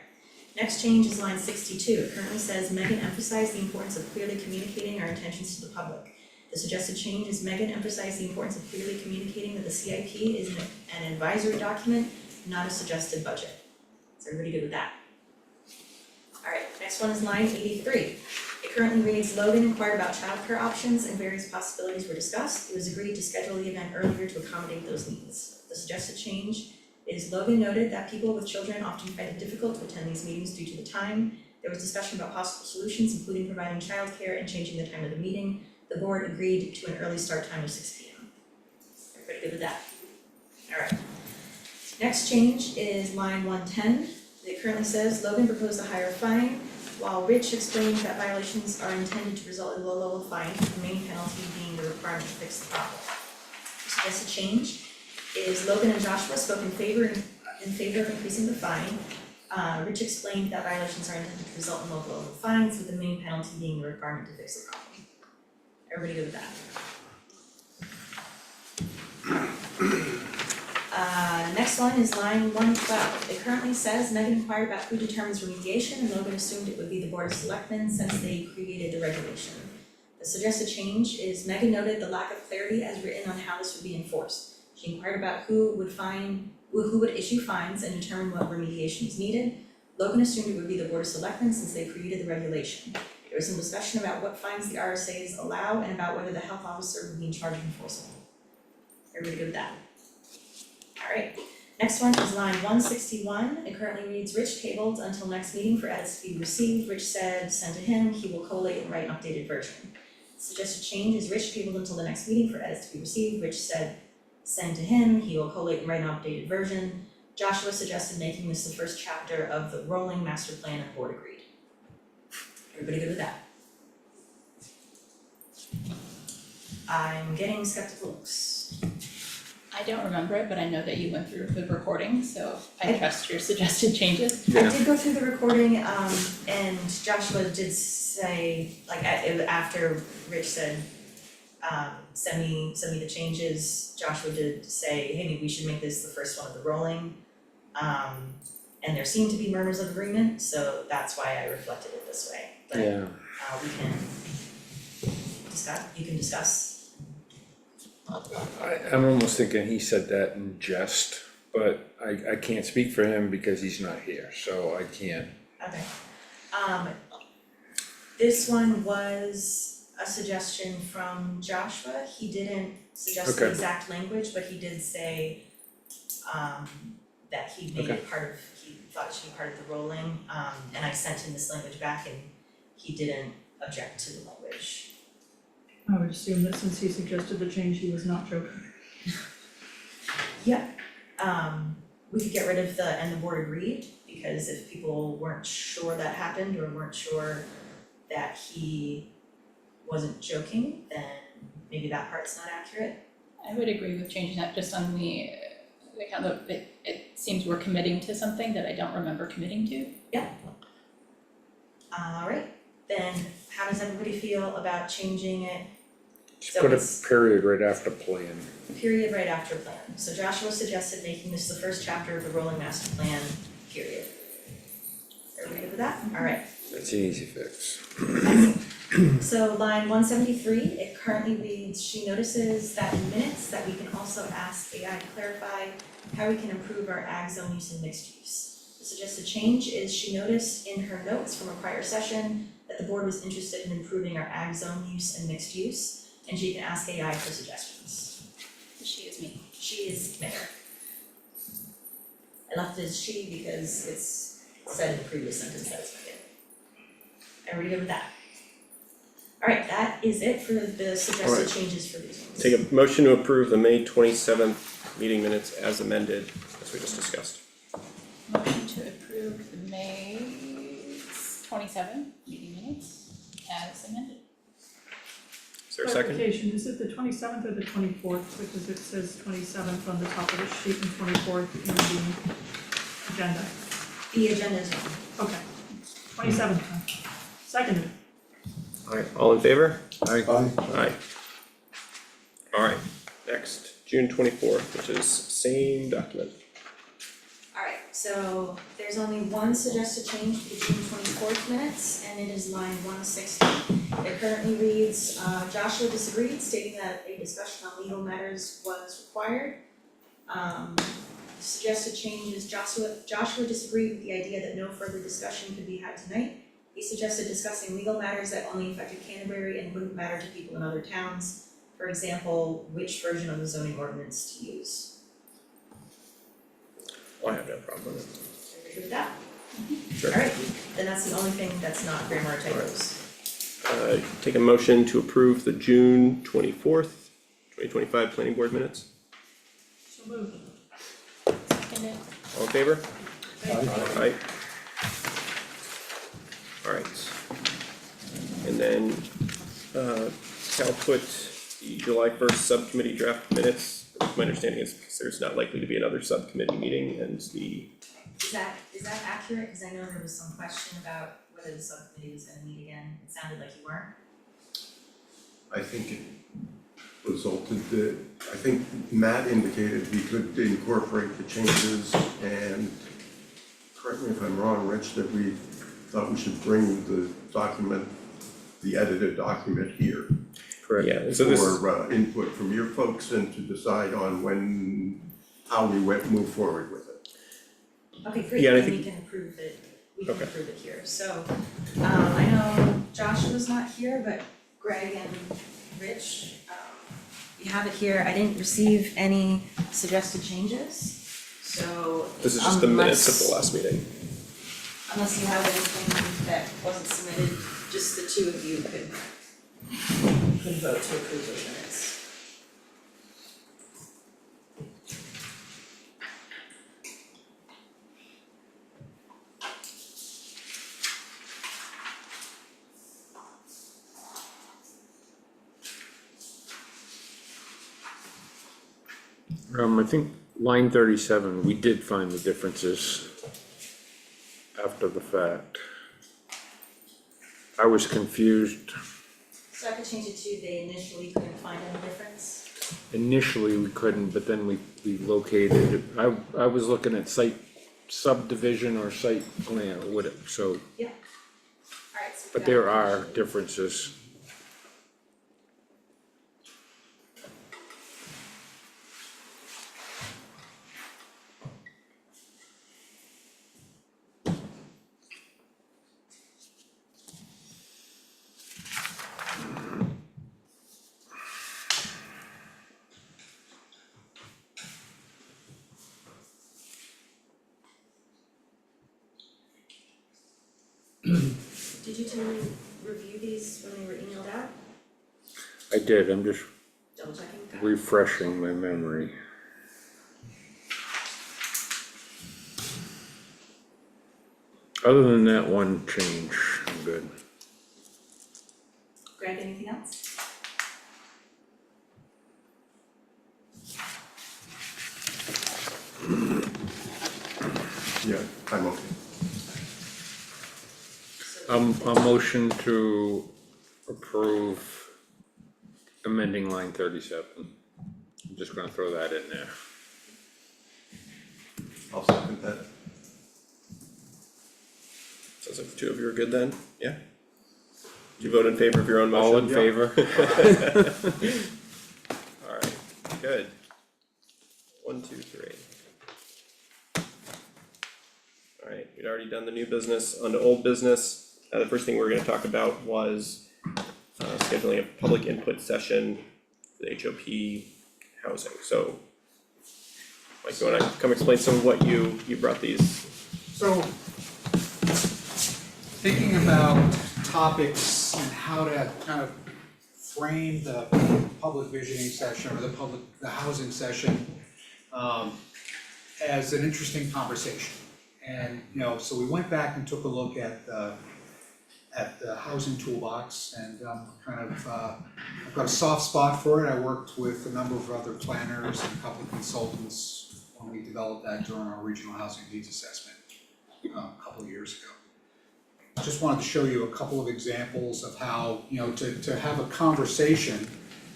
H: Next change is line 62. It currently says Megan emphasized the importance of clearly communicating our intentions to the public. The suggested change is Megan emphasized the importance of clearly communicating that the CIP is an advisory document, not a suggested budget. Is everybody good with that? Alright, next one is line 83. It currently reads, Logan inquired about childcare options and various possibilities were discussed. It was agreed to schedule the event earlier to accommodate those needs. The suggested change is Logan noted that people with children often find it difficult to attend these meetings due to the time. There was discussion about possible solutions, including providing childcare and changing the time of the meeting. The board agreed to an early start time of 6 p.m. Everybody good with that? Alright. Next change is line 110. It currently says Logan proposed a higher fine, while Rich explained that violations are intended to result in low-level fines, with the main penalty being the requirement to fix the problem. The suggested change is Logan and Joshua spoke in favor of increasing the fine. Rich explained that violations are intended to result in low-level fines, with the main penalty being the requirement to fix the problem. Everybody good with that? Next one is line 112. It currently says Megan inquired about who determines remediation, and Logan assumed it would be the Board of Selectmen since they created the regulation. The suggested change is Megan noted the lack of clarity as written on how this would be enforced. She inquired about who would issue fines and determine what remediation is needed. Logan assumed it would be the Board of Selectmen since they created the regulation. There was some discussion about what fines the RSA's allow and about whether the health officer would be in charge of enforcement. Everybody good with that? Alright, next one is line 161. It currently reads, Rich tabled until next meeting for edits to be received. Rich said, send to him, he will collate and write an updated version. Suggested change is Rich tabled until the next meeting for edits to be received. Rich said, send to him, he will collate and write an updated version. Joshua suggested making this the first chapter of the rolling master plan and the board agreed. Everybody good with that? I'm getting skeptical looks.
C: I don't remember it, but I know that you went through the recording, so I trust your suggested changes.
H: I did go through the recording, and Joshua did say, like, after Rich said, send me the changes, Joshua did say, hey, maybe we should make this the first one of the rolling. And there seemed to be murmurs of agreement, so that's why I reflected it this way. But
G: Yeah,
H: we can discuss, you can discuss.
G: I'm almost thinking he said that in jest, but I can't speak for him because he's not here, so I can't.
H: Okay. This one was a suggestion from Joshua. He didn't suggest the
G: Okay.
H: exact language, but he did say that he made it part of, he thought it should be part of the rolling. And I sent him this language back and he didn't object to the language.
F: I would assume that since he suggested the change, he was not joking.
H: Yeah. We could get rid of the and the board agreed, because if people weren't sure that happened or weren't sure that he wasn't joking, then maybe that part's not accurate.
C: I would agree with changing that just on the account of it seems we're committing to something that I don't remember committing to.
H: Alright, then how does everybody feel about changing it
G: Just
H: So
G: put a
H: it's-
G: period right after plan.
H: period right after plan? So Joshua suggested making this the first chapter of the rolling master plan, period. Everybody good with that? Alright.
G: That's an easy fix.
H: So line 173, it currently reads, she notices that in minutes that we can also ask AI to clarify how we can improve our ag zone use and mixed use. The suggested change is she noticed in her notes from a prior session that the board was interested in improving our ag zone use and mixed use, and she can ask AI for suggestions.
C: She is me.
H: She is mayor. I left it as she because it's said in the previous sentence that it's Megan. Everybody good with that? Alright, that is it for the suggested
A: Alright.
H: changes for these ones.
A: Take a motion to approve the May 27th meeting minutes as amended, as we just discussed.
C: Motion to approve the May 27 meeting minutes as amended.
A: Is there a second?
F: Clarification, is it the 27th or the 24th, because it says 27th on the top of the sheet and 24th in the agenda?
H: The agenda is wrong.
F: Okay, 27th then. Seconded.
A: Alright, all in favor?
G: Aye.
A: Aye. Alright, next, June 24th, which is same document.
H: Alright, so there's only one suggested change to the June 24th minutes, and it is line 160. It currently reads, Joshua disagreed, stating that a discussion on legal matters was required. Suggested change is Joshua disagreed with the idea that no further discussion could be had tonight. He suggested discussing legal matters that only affected Canterbury and wouldn't matter to people in other towns. For example, which version of the zoning ordinance to use.
A: I have no problem with it.
H: Everybody good with that?
A: Sure.
H: Alright, then that's the only thing that's not grammar or typos.
A: Take a motion to approve the June 24th, 2025 planning board minutes.
F: So moved.
C: Seconded.
A: All in favor? Aye. Alright. And then, Cal put the July 1st subcommittee draft minutes. My understanding is there's not likely to be another subcommittee meeting and the,
H: Is that accurate? Cause I know there was some question about whether the subcommittee was gonna meet again. It sounded like you weren't.
B: I think it resulted that, I think Matt indicated we could incorporate the changes and correct me if I'm wrong, Rich, that we thought we should bring the document, the edited document here
G: Correct.
A: yeah, so this,
B: for input from your folks and to decide on how we move forward with it.
H: Okay, great,
A: Yeah, and I
H: then we
A: think-
H: can approve it we can
A: Okay.
H: approve it here, so, I know Joshua's not here, but Greg and Rich, you have it here, I didn't receive any suggested changes, so
A: This is just the minutes of the
H: unless-
A: last meeting.
H: Unless you have anything that wasn't submitted, just the two of you could vote to approve those minutes.
G: I think line 37, we did find the differences after the fact. I was confused.
H: So I could change it to they initially couldn't find any difference.
G: Initially, we couldn't, but then we located, I was looking at site subdivision or site plan, or whatever, so,
H: Alright, so. we
G: but
H: got
G: there
H: it
G: are
H: initially.
G: differences.
H: Did you two review these when they were emailed out?
G: I did, I'm just
H: Double checking?
G: refreshing my memory. Other than that one change, I'm good.
H: Greg, anything else?
B: Yeah, I'm okay.
H: So
G: A motion to approve amending line 37. I'm just gonna throw that in there.
B: I'll second that.
A: Sounds like the two of you are good then, yeah? Did you vote in favor of your own motion?
G: All in
B: Yeah.
G: favor?
A: Alright, good. 1, 2, 3. Alright, we'd already done the new business, onto old business. The first thing we were gonna talk about was scheduling a public input session for the HOP housing, so Mike, you wanna come explain some of what you brought these?
I: So, thinking about topics and how to kind of frame the public visioning session or the housing session, as an interesting conversation. And, so we went back and took a look at the housing toolbox and, I've got a soft spot for it. I worked with a number of other planners and a couple of consultants when we developed that during our regional housing needs assessment, a couple of years ago. Just wanted to show you a couple of examples of how, to have a conversation,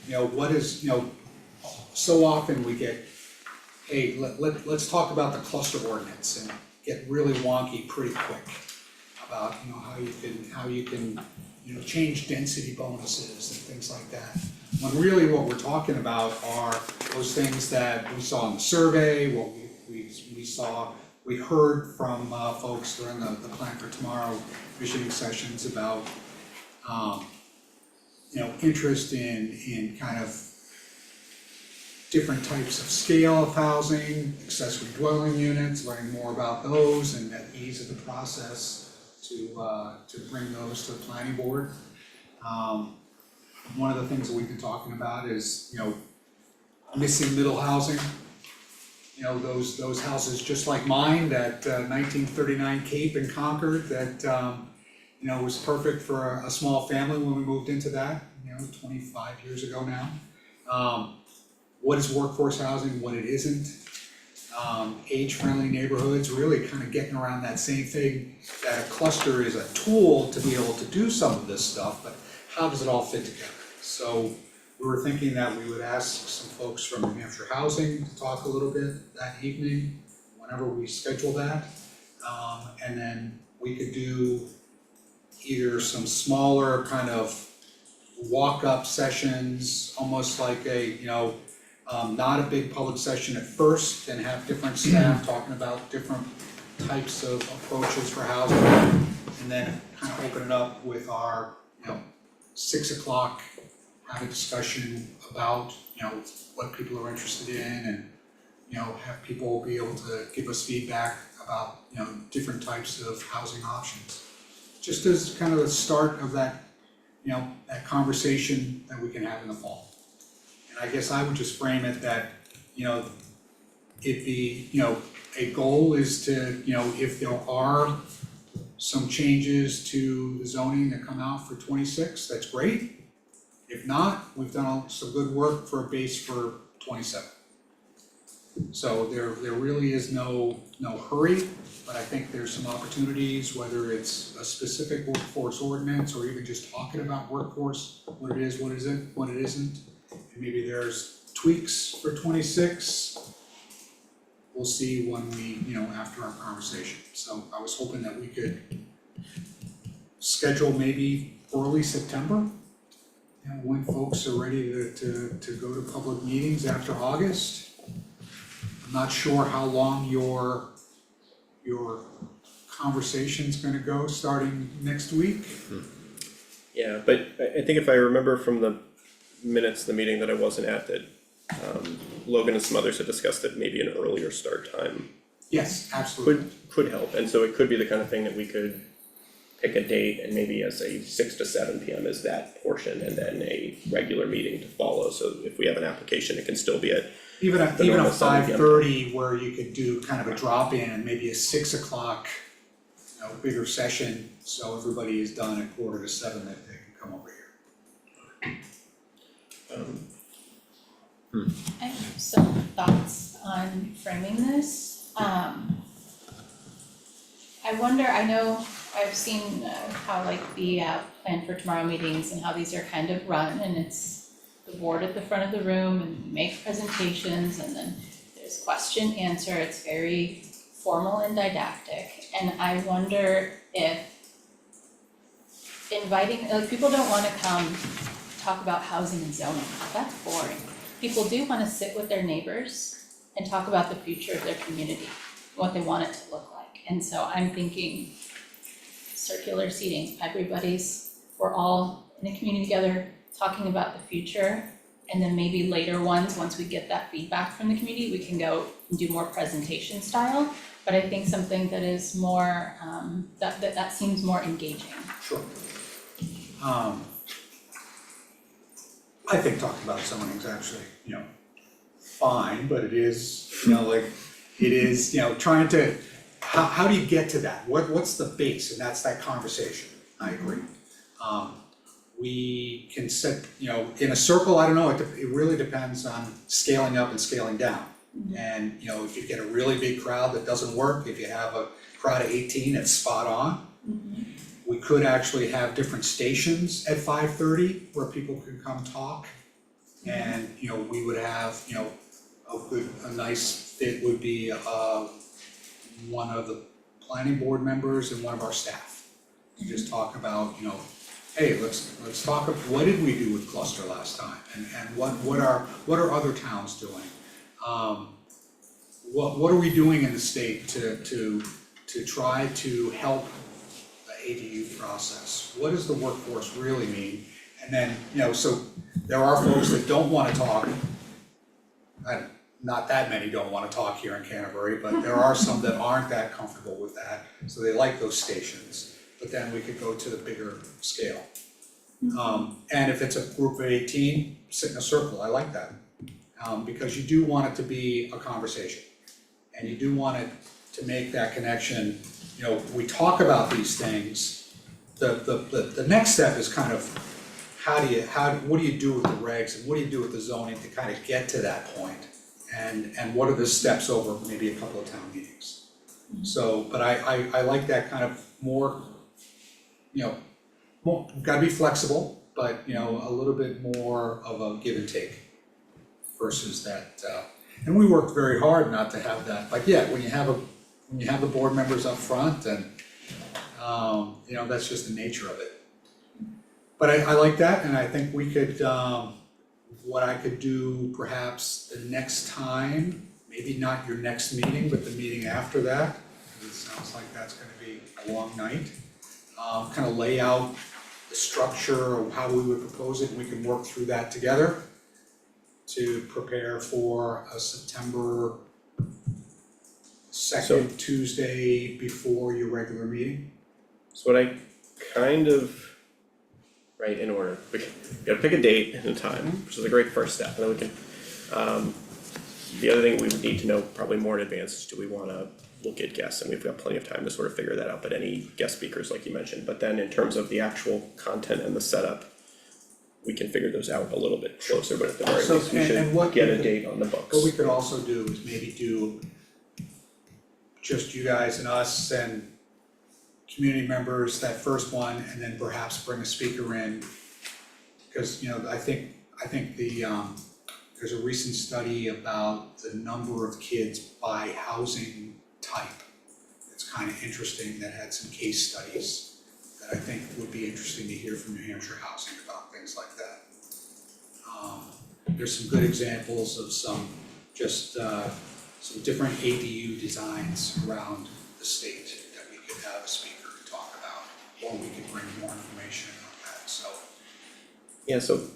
I: what is, so often we get, hey, let's talk about the cluster ordinance and get really wonky pretty quick about, how you can, change density bonuses and things like that. When really what we're talking about are those things that we saw in the survey, what we saw, we heard from folks during the Plan for Tomorrow visioning sessions about, interest in kind of different types of scale of housing, accessory dwelling units, learning more about those and that ease of the process to bring those to the planning board. One of the things that we've been talking about is, missing middle housing. Those houses just like mine, that 1939 Cape in Concord that, was perfect for a small family when we moved into that, 25 years ago now. What is workforce housing, what it isn't. Age-friendly neighborhoods, really kind of getting around that same thing, that a cluster is a tool to be able to do some of this stuff, but how does it all fit together? So we were thinking that we would ask some folks from New Hampshire Housing to talk a little bit that evening, whenever we schedule that. And then we could do either some smaller kind of walk-up sessions, almost like a, not a big public session at first, and have different staff talking about different types of approaches for housing. And then kind of open it up with our, 6 o'clock, have a discussion about, what people are interested in and, have people be able to give us feedback about, different types of housing options. Just as kind of the start of that, that conversation that we can have in the fall. And I guess I would just frame it that, it be, a goal is to, if there are some changes to the zoning that come out for 26, that's great. If not, we've done some good work for a base for 27. So there really is no hurry, but I think there's some opportunities, whether it's a specific workforce ordinance or even just talking about workforce, what it is, what isn't, and maybe there's tweaks for 26. We'll see when we, after our conversation. So I was hoping that we could schedule maybe early September, when folks are ready to go to public meetings after August. I'm not sure how long your conversation's gonna go starting next week.
A: Yeah, but I think if I remember from the minutes, the meeting that I wasn't at, that Logan and some others had discussed that maybe an earlier start time
I: Yes, absolutely.
A: could help, and so it could be the kind of thing that we could pick a date and maybe as a 6 to 7 PM is that portion, and then a regular meeting to follow, so if we have an application, it can still be at
I: Even a
A: normal 7 PM.
I: 5:30 where you could do kind of a drop in and maybe a 6 o'clock, bigger session, so everybody is done at 6:45 that they can come over here.
C: I have some thoughts on framing this. I wonder, I know I've seen how like the plan for tomorrow meetings and how these are kind of run, and it's the board at the front of the room and we make presentations and then there's question answer, it's very formal and didactic. And I wonder if inviting, like people don't wanna come talk about housing and zoning, that's boring. People do wanna sit with their neighbors and talk about the future of their community, what they want it to look like. And so I'm thinking circular seating, we're all in a community together talking about the future. And then maybe later ones, once we get that feedback from the community, we can go and do more presentation style. But I think something that is more, that seems more engaging.
I: Sure. I think talking about zoning is actually, fine, but it is, it is, trying to, how do you get to that? What's the base? And that's that conversation. I agree. We can set, in a circle, I don't know, it really depends on scaling up and scaling down. And, if you get a really big crowd that doesn't work, if you have a crowd of 18, it's spot on. We could actually have different stations at 5:30 where people can come talk. And, we would have, a nice fit would be, one of the planning board members and one of our staff. To just talk about, hey, let's talk about what did we do with cluster last time, and what are other towns doing? What are we doing in the state to try to help the ADU process? What does the workforce really mean? And then, so there are folks that don't wanna talk. Not that many don't wanna talk here in Canterbury, but there are some that aren't that comfortable with that, so they like those stations. But then we could go to the bigger scale. And if it's a group of 18, sit in a circle, I like that. Because you do want it to be a conversation. And you do want it to make that connection, we talk about these things. The next step is kind of, what do you do with the regs and what do you do with the zoning to kind of get to that point? And what are the steps over maybe a couple of town meetings? So, but I like that kind of more, gotta be flexible, but a little bit more of a give and take versus that, and we worked very hard not to have that, but yeah, when you have the board members up front and, that's just the nature of it. But I like that, and I think we could, what I could do perhaps the next time, maybe not your next meeting, but the meeting after that, is sounds like that's gonna be a long night. Kind of lay out the structure of how we would propose it, and we can work through that together to prepare for a September second Tuesday before your regular meeting.
A: So what I kind of, right, in order, we gotta pick a date and a time, which is a great first step, and then we can, the other thing we would need to know probably more in advance is, do we wanna look at guests, and we've got plenty of time to sort of figure that out, but any guest speakers like you mentioned, but then in terms of the actual content and the setup, we can figure those out a little bit closer, but at the very
I: So,
A: least, we
I: and what
A: should get
I: we
A: a
I: could-
A: date on the books.
I: What we could also do is maybe do just you guys and us and community members, that first one, and then perhaps bring a speaker in. Because, I think there's a recent study about the number of kids by housing type. It's kind of interesting, that had some case studies that I think would be interesting to hear from New Hampshire Housing about things like that. There's some good examples of some different ADU designs around the state that we could have a speaker to talk about, or we could bring more information on that, so.
A: Yeah, so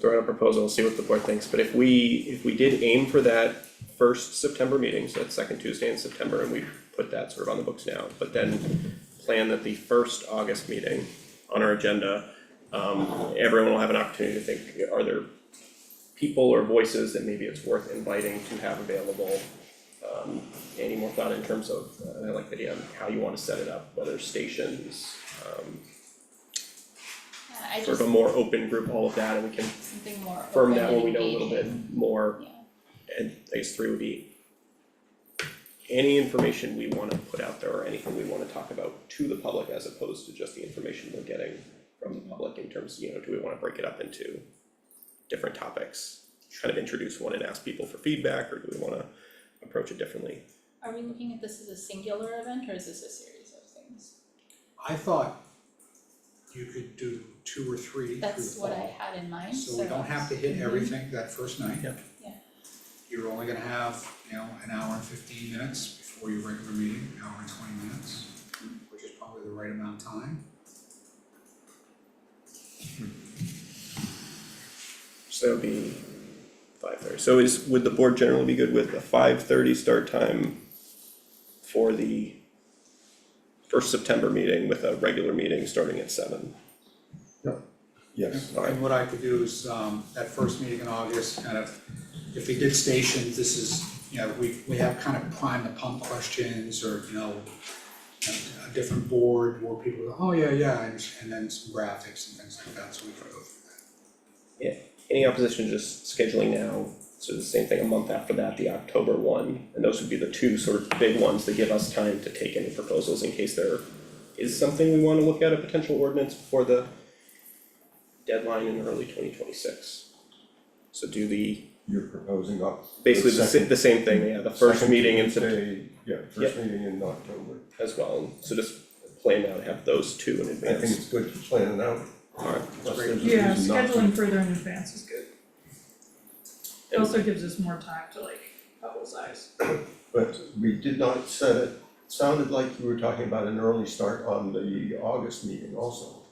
A: throw out a proposal, see what the board thinks, but if we did aim for that first September meeting, so that second Tuesday in September, and we put that sort of on the books now, but then plan that the first August meeting on our agenda, everyone will have an opportunity to think, are there people or voices that maybe it's worth inviting to have available? Any more thought in terms of, I like the idea of how you wanna set it up, whether stations,
C: Yeah, I
A: sort
C: just,
A: of a more open group, all of that, and we can
C: something more open
A: firm that
C: and
A: when we know a little bit
C: engaging.
A: more.
C: Yeah.
A: And I guess three would be any information we wanna put out there or anything we wanna talk about to the public as opposed to just the information we're getting from the public in terms, do we wanna break it up into different topics? Kind of introduce one and ask people for feedback, or do we wanna approach it differently?
C: Are we looking at this as a singular event, or is this a series of things?
I: I thought you could do 2 or 3 through the
C: That's what I
I: fall.
C: had in mind,
I: So we don't have to hit everything that first night.
A: Yep.
C: Yeah.
I: You're only gonna have, an hour and 15 minutes before your regular meeting, an hour and 20 minutes, which is probably the right amount of time.
A: So that would be 5:30. So would the board generally be good with a 5:30 start time for the first September meeting with a regular meeting starting at 7?
B: Yes.
I: And what I could do is, that first meeting in August, kind of, if we did stations, this is, we have kind of prime the pump questions, or, a different board where people go, oh, yeah, and then some graphics and things like that, so we can go through that.
A: Any opposition to just scheduling now, so the same thing a month after that, the October one, and those would be the two sort of big ones that give us time to take any proposals in case there is something we wanna look at, a potential ordinance before the deadline in early 2026. So do
B: You're proposing up.
A: basically
B: second-
A: the same thing, the first
B: second
A: meeting in September
B: Tuesday, yeah, first meeting in October.
A: as well, so just plan now to have those two in
B: I think
A: advance.
B: it's good to plan it out.
A: Alright,
B: Unless
I: great.
B: there's a
F: Yeah,
B: reason not to.
F: scheduling further in advance is good. It
A: And-
F: also gives us more time to publicize.
B: But we did not set it, sounded like you were talking about an early start on the August meeting also.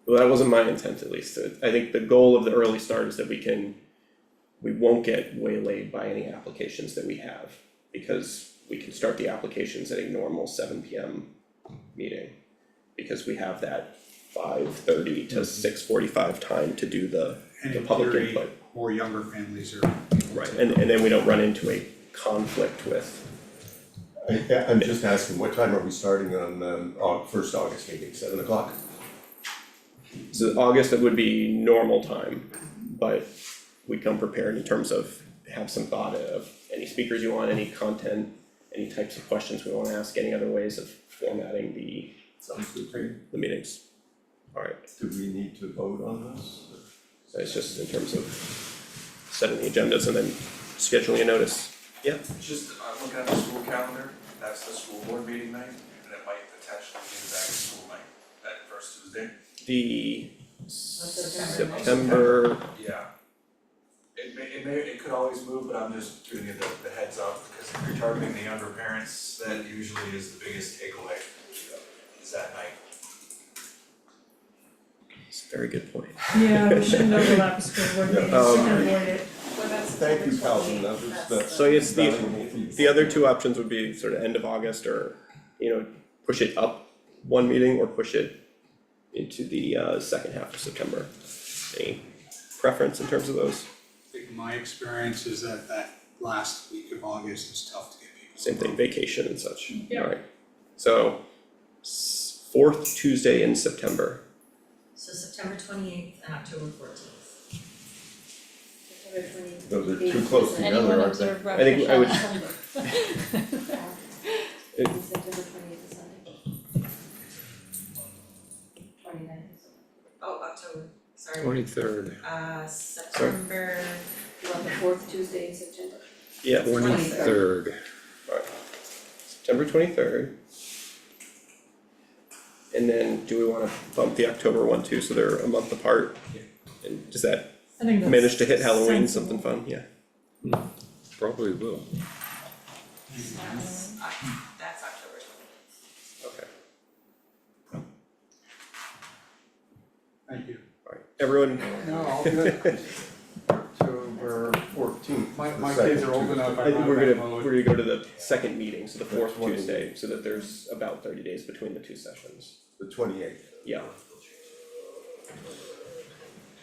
A: Well, that wasn't my intent at least, I think the goal of the early start is that we won't get waylaid by any applications that we have. Because we can start the applications at a normal 7 PM meeting. Because we have that 5:30 to 6:45 time to do the
I: And in
A: public
I: theory,
A: input.
I: more younger families are.
A: Right, and then we don't run into a conflict with,
B: I'm just asking, what time are we starting on first August meeting, 7 o'clock?
A: so August, it would be normal time, but we come prepared in terms of have some thought of any speakers you want, any content, any types of questions we wanna ask, any other ways of formatting the
B: Sounds good to me.
A: meetings. Alright,
B: Do we need to vote on this?
A: so it's just in terms of setting the agendas and then scheduling a notice.
J: Just, I'm looking at the school calendar, that's the school board meeting night, and it might potentially be back to school night, that first Tuesday.
A: The September,
J: Yeah. it could always move, but I'm just giving you the heads up, because if you're targeting the younger parents, that usually is the biggest takeaway, is that night.
A: It's a very good point.
F: Yeah, we shouldn't overlap school board meetings, we can avoid it.
C: What about
B: Thank you,
C: September
B: Calvin,
C: 28th?
B: that's
A: So it's
B: valuable feedback.
A: the other two options would be sort of end of August or, push it up one meeting or push it into the second half of September. Any preference in terms of those?
I: I think my experience is that that last week of August is tough to get people.
A: Same thing, vacation and such.
F: Yeah.
A: Alright, so fourth Tuesday in September.
H: So September 28th and October 14th.
C: September 28th.
B: Those are too close
C: Does
B: together,
C: anyone
B: aren't
C: observe
A: I think I would-
C: Rosh Hashanah?
A: It-
C: September 28th is Sunday. 29th is
H: Oh, October, sorry.
G: 23rd,
H: September,
C: You want the fourth Tuesday in September?
A: Yeah,
G: 23rd.
A: September 23rd. And then do we wanna bump the October one too, so they're a month apart? And does that
F: I think that's
A: manage to hit Halloween,
F: sensible.
A: something fun? Yeah.
G: Probably will.
H: that's October 28th.
A: Okay,
I: Thank you.
A: alright, everyone,
I: No, all good.
B: October 14th.
I: My kids are old enough,
A: I think we're gonna go to the second meeting, so the fourth
B: That's
A: Tuesday, so that there's about 30 days between the two sessions.
B: The 28th.
A: Yeah,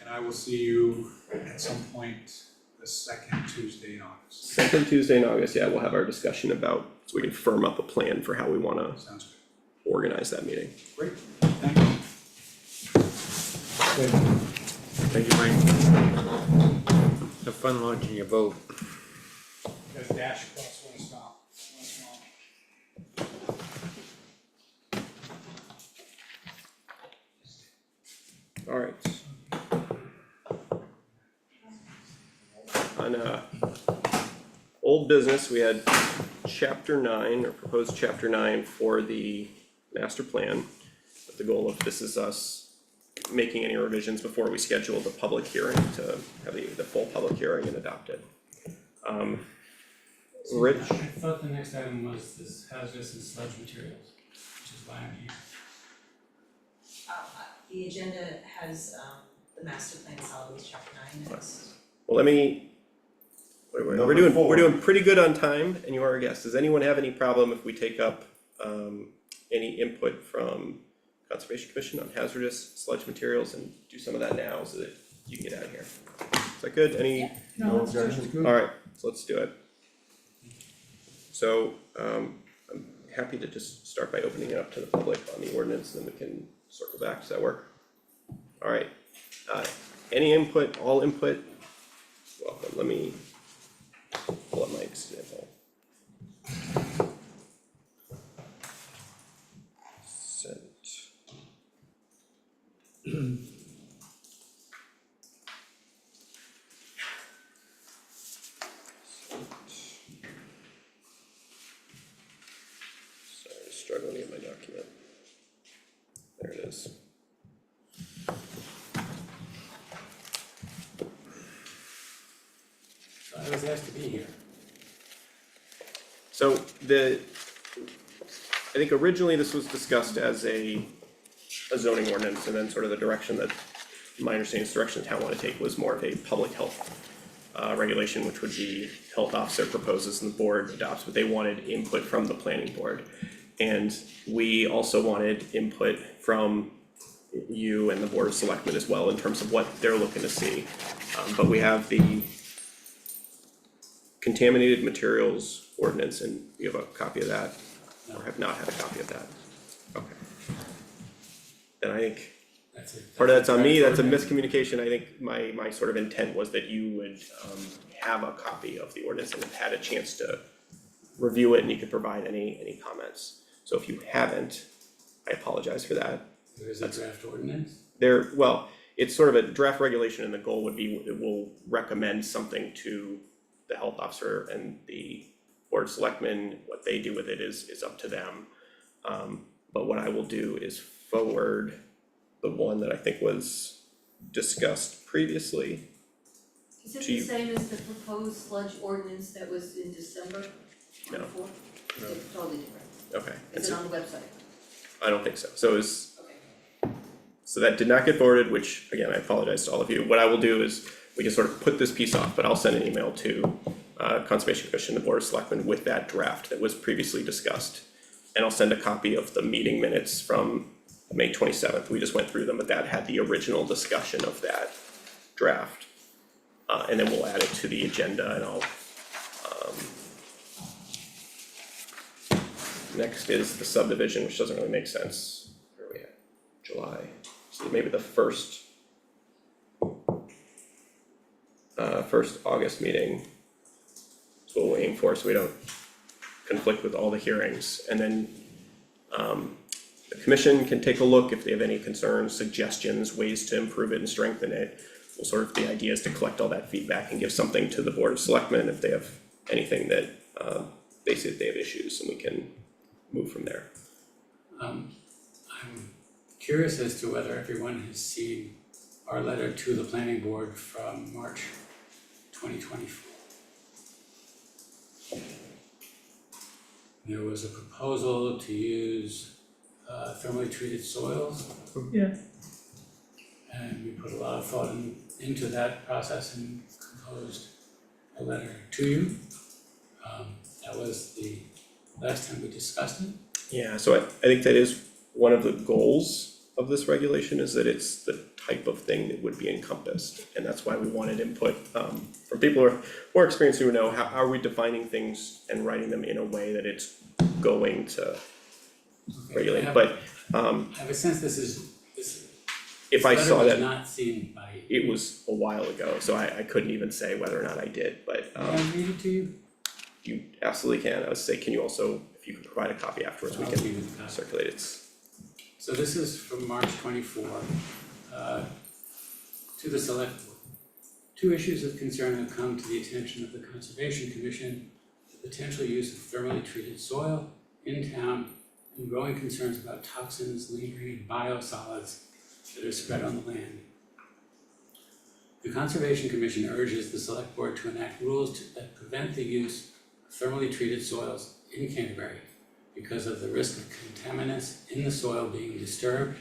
I: And I will see you at some point the second Tuesday in August.
A: second Tuesday in August, yeah, we'll have our discussion about, so we can firm up a plan for how we wanna
I: Sounds good.
A: organize that meeting.
I: Great, thank you.
G: Thank you, Mike. Have fun launching your boat.
E: Got a dash across one stop, one small.
A: Alright. On old business, we had chapter 9, or proposed chapter 9 for the master plan. With the goal of this is us making any revisions before we schedule the public hearing to have the full public hearing and adopt it. Rich,
K: I thought the next item was this hazardous and sludge materials, which is why I'm here.
H: The agenda has, the master plan solid waste chapter 9 next.
A: well, let me, we're
B: Number
A: doing,
B: 4.
A: we're doing pretty good on time, and you are a guest. Does anyone have any problem if we take up any input from Conservation Commission on hazardous sludge materials and do some of that now so that you can get out of here? Is that good? Any?
C: Yeah.
F: No, that's good.
B: objections?
A: Alright, so let's do it. So, I'm happy to just start by opening it up to the public on the ordinance, and then we can circle back, does that work? Alright, any input, all input, welcome, let me pull up my example. Sent. Sorry, struggling to get my document. There it is.
K: So I was asked to be here.
A: So I think originally this was discussed as a zoning ordinance, and then sort of the direction that, my understanding is the direction the town wanted to take was more of a public health regulation, which would be health officer proposes and the board adopts, but they wanted input from the planning board. And we also wanted input from you and the board of selectmen as well in terms of what they're looking to see. But we have the contaminated materials ordinance, and you have a copy of that, or have not had a copy of that? Okay. Then I think
K: That's it.
A: part of that's on me, that's a miscommunication. I think my sort of intent was that you would have a copy of the ordinance and have had a chance to review it, and you could provide any comments. So if you haven't, I apologize for that.
K: There is a draft ordinance.
A: Well, it's sort of a draft regulation, and the goal would be it will recommend something to the health officer and the board of selectmen. What they do with it is up to them. But what I will do is forward the one that I think was discussed previously.
D: Is it
A: Do
D: the
A: you-
D: same as the proposed sludge ordinance that was in December
A: No.
D: 24?
A: No.
D: It's totally different.
A: Okay,
D: Is it on the website?
A: I don't think so. So is,
D: Okay.
A: so that did not get forwarded, which again, I apologize to all of you. What I will do is we can sort of put this piece off, but I'll send an email to Conservation Commission, the Board of Selectmen with that draft that was previously discussed. And I'll send a copy of the meeting minutes from May 27th. We just went through them, but that had the original discussion of that draft. And then we'll add it to the agenda and I'll next is the subdivision, which doesn't really make sense. Where are we at? July, so maybe the first August meeting is what we'll aim for, so we don't conflict with all the hearings. And then the commission can take a look if they have any concerns, suggestions, ways to improve it and strengthen it. Well, sort of the idea is to collect all that feedback and give something to the Board of Selectmen if they have anything that they say that they have issues, and we can move from there.
K: I'm curious as to whether everyone has seen our letter to the planning board from March 2024. There was a proposal to use thermally treated soils.
F: Yeah.
K: And we put a lot of thought into that process and composed a letter to you. That was the last time we discussed it.
A: Yeah, so I think that is one of the goals of this regulation, is that it's the type of thing that would be encompassed. And that's why we wanted input from people who are more experienced, who know how are we defining things and writing them in a way that it's going to regulate, but
K: I have a sense this
A: if I saw
K: letter was
A: that,
K: not seen by you.
A: it was a while ago, so I couldn't even say whether or not I did, but
K: May I read it to you?
A: you absolutely can. I would say, can you also, if you could provide a copy afterwards, we
K: I'll
A: can
K: give you the copy.
A: circulate it.
K: So this is from March 24, to the select board. 2 issues of concern have come to the attention of the Conservation Commission: the potential use of thermally treated soil in town and growing concerns about toxins lingering in biosolids that are spread on the land. The Conservation Commission urges the select board to enact rules that prevent the use of thermally treated soils in Canterbury because of the risk of contaminants in the soil being disturbed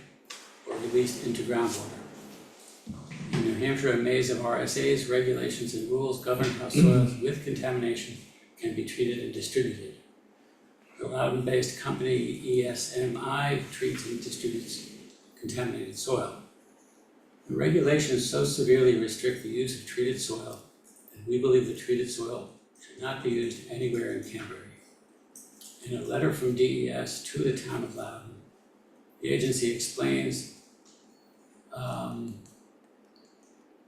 K: or released into groundwater. In New Hampshire, a maze of RSA's, regulations and rules govern how soils with contamination can be treated and distributed. The Loudon-based company ESMI treats and distributes contaminated soil. The regulations so severely restrict the use of treated soil that we believe that treated soil should not be used anywhere in Canterbury. In a letter from DES to the town of Loudon, the agency explains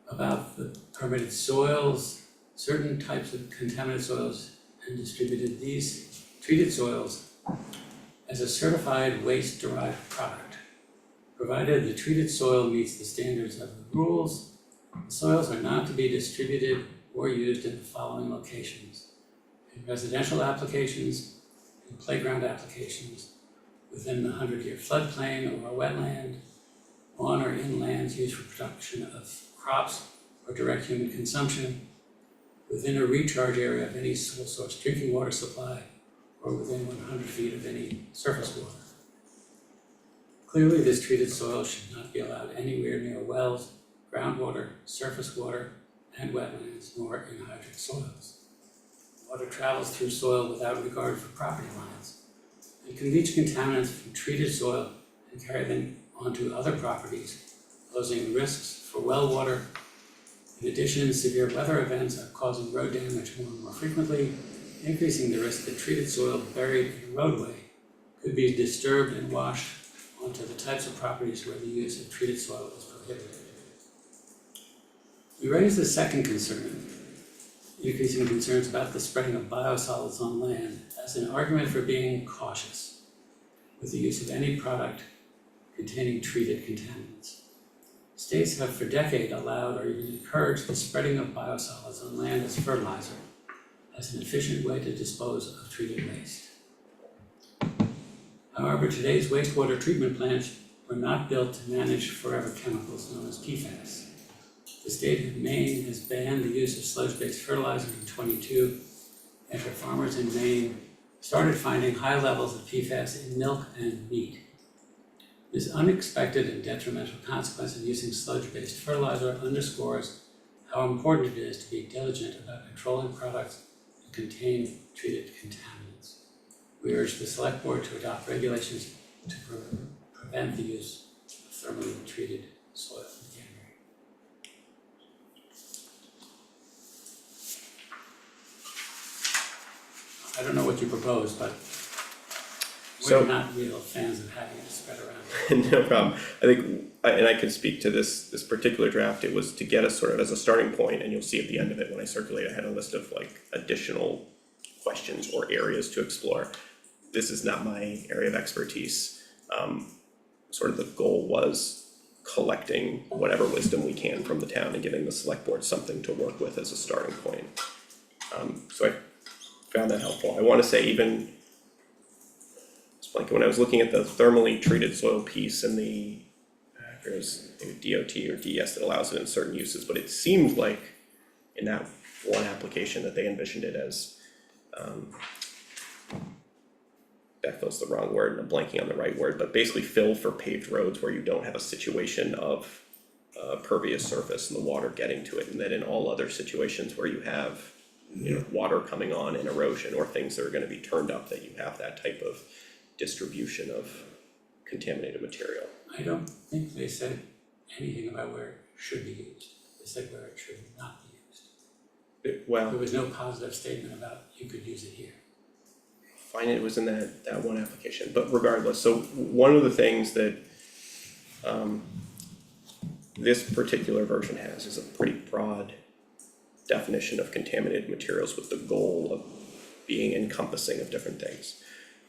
K: about the permitted soils, certain types of contaminated soils, and distributed these treated soils as a certified waste-derived product. Provided the treated soil meets the standards of the rules, the soils are not to be distributed or used in the following locations: in residential applications, in playground applications, within the 100-year floodplain or a wetland, on or in lands used for production of crops or direct human consumption, within a recharge area of any sole source drinking water supply, or within 100 feet of any surface water. Clearly, this treated soil should not be allowed anywhere near wells, groundwater, surface water, and wetlands, nor in hydric soils. Water travels through soil without regard for property lines, and can leach contaminants from treated soil and carry them onto other properties, posing risks for well water. In addition, severe weather events are causing road damage more and more frequently, increasing the risk that treated soil buried in a roadway could be disturbed and washed onto the types of properties where the use of treated soil is prohibited. We raised the second concern, increasing concerns about the spreading of biosolids on land, as an argument for being cautious with the use of any product containing treated contaminants. States have for decades allowed or even encouraged the spreading of biosolids on land as fertilizer, as an efficient way to dispose of treated waste. However, today's wastewater treatment plants were not built to manage forever chemicals known as PFAS. The state of Maine has banned the use of sludge-based fertilizer in 22 after farmers in Maine started finding high levels of PFAS in milk and meat. This unexpected and detrimental consequence of using sludge-based fertilizer underscores how important it is to be diligent about controlling products that contain treated contaminants. We urge the select board to adopt regulations to prevent the use of thermally treated soil in Canterbury. I don't know what you propose, but
A: So-
K: we're not real fans of having it spread around.
A: No problem. I think, and I can speak to this particular draft, it was to get us sort of as a starting point, and you'll see at the end of it when I circulate, I had a list of like additional questions or areas to explore. This is not my area of expertise. Sort of the goal was collecting whatever wisdom we can from the town and giving the select board something to work with as a starting point. So I found that helpful. I wanna say even, like when I was looking at the thermally treated soil piece and the, I forget it was maybe DOT or DES that allows it in certain uses, but it seemed like in that one application that they envisioned it as, backfill's the wrong word and I'm blanking on the right word, but basically fill for paved roads where you don't have a situation of pervious surface and the water getting to it, and then in all other situations where you have, you know, water coming on and erosion or things that are gonna be turned up, that you have that type of distribution of contaminated material.
K: I don't think they said anything about where it should be used. They said where it should not be used.
A: Well,
K: There was no positive statement about you could use it here.
A: fine, it was in that one application, but regardless, so one of the things that this particular version has is a pretty broad definition of contaminated materials with the goal of being encompassing of different things.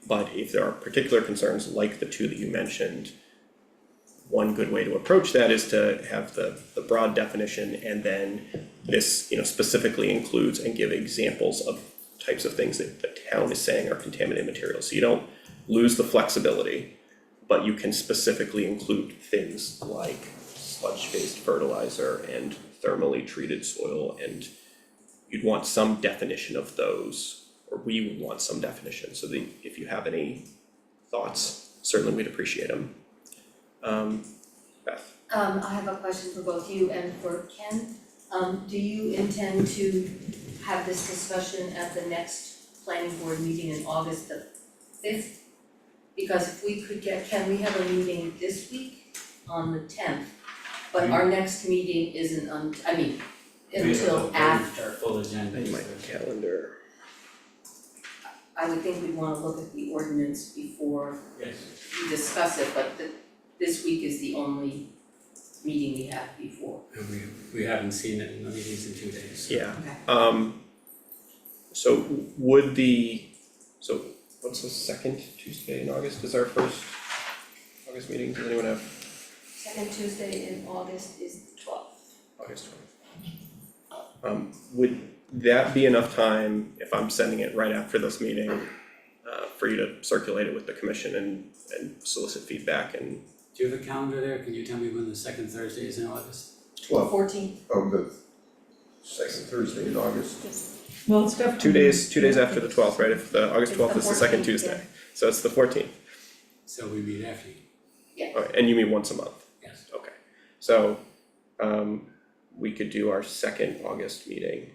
A: But if there are particular concerns like the two that you mentioned, one good way to approach that is to have the broad definition, and then this, you know, specifically includes and give examples of types of things that the town is saying are contaminated materials. So you don't lose the flexibility, but you can specifically include things like sludge-based fertilizer and thermally treated soil, and you'd want some definition of those, or we would want some definition, so that if you have any thoughts, certainly we'd appreciate them. Beth?
L: I have a question for both you and for Ken. Do you intend to have this discussion at the next planning board meeting in August the 5th? Because if we could get, Ken, we have a meeting this week on the 10th, but our next meeting isn't until after.
K: Full agenda.
A: In my calendar.
L: I would think we'd wanna look at the ordinance before
K: Yes.
L: we discuss it, but this week is the only meeting we have before.
K: And we haven't seen it in the meetings in 2 days. so-
A: Yeah,
L: Okay.
A: so so what's the second Tuesday in August is our first August meeting, does anyone have
L: Second Tuesday in August is the 12th.
A: August 12th? Would that be enough time, if I'm sending it right after this meeting, for you to circulate it with the commission and solicit feedback and,
K: Do you have a calendar there? Can you tell me when the second Thursday is in August?
L: 14th.
B: Of the second Thursday in August.
F: Well, it's definitely.
A: 2 days after the 12th, right, if the August
L: It's
A: 12th
L: the
A: is the second
L: 14th,
A: Tuesday,
L: yeah.
A: so it's the 14th,
K: So we meet after you,
A: alright, and you meet once a month?
K: yes.
A: Okay, so, we could do our second August meeting.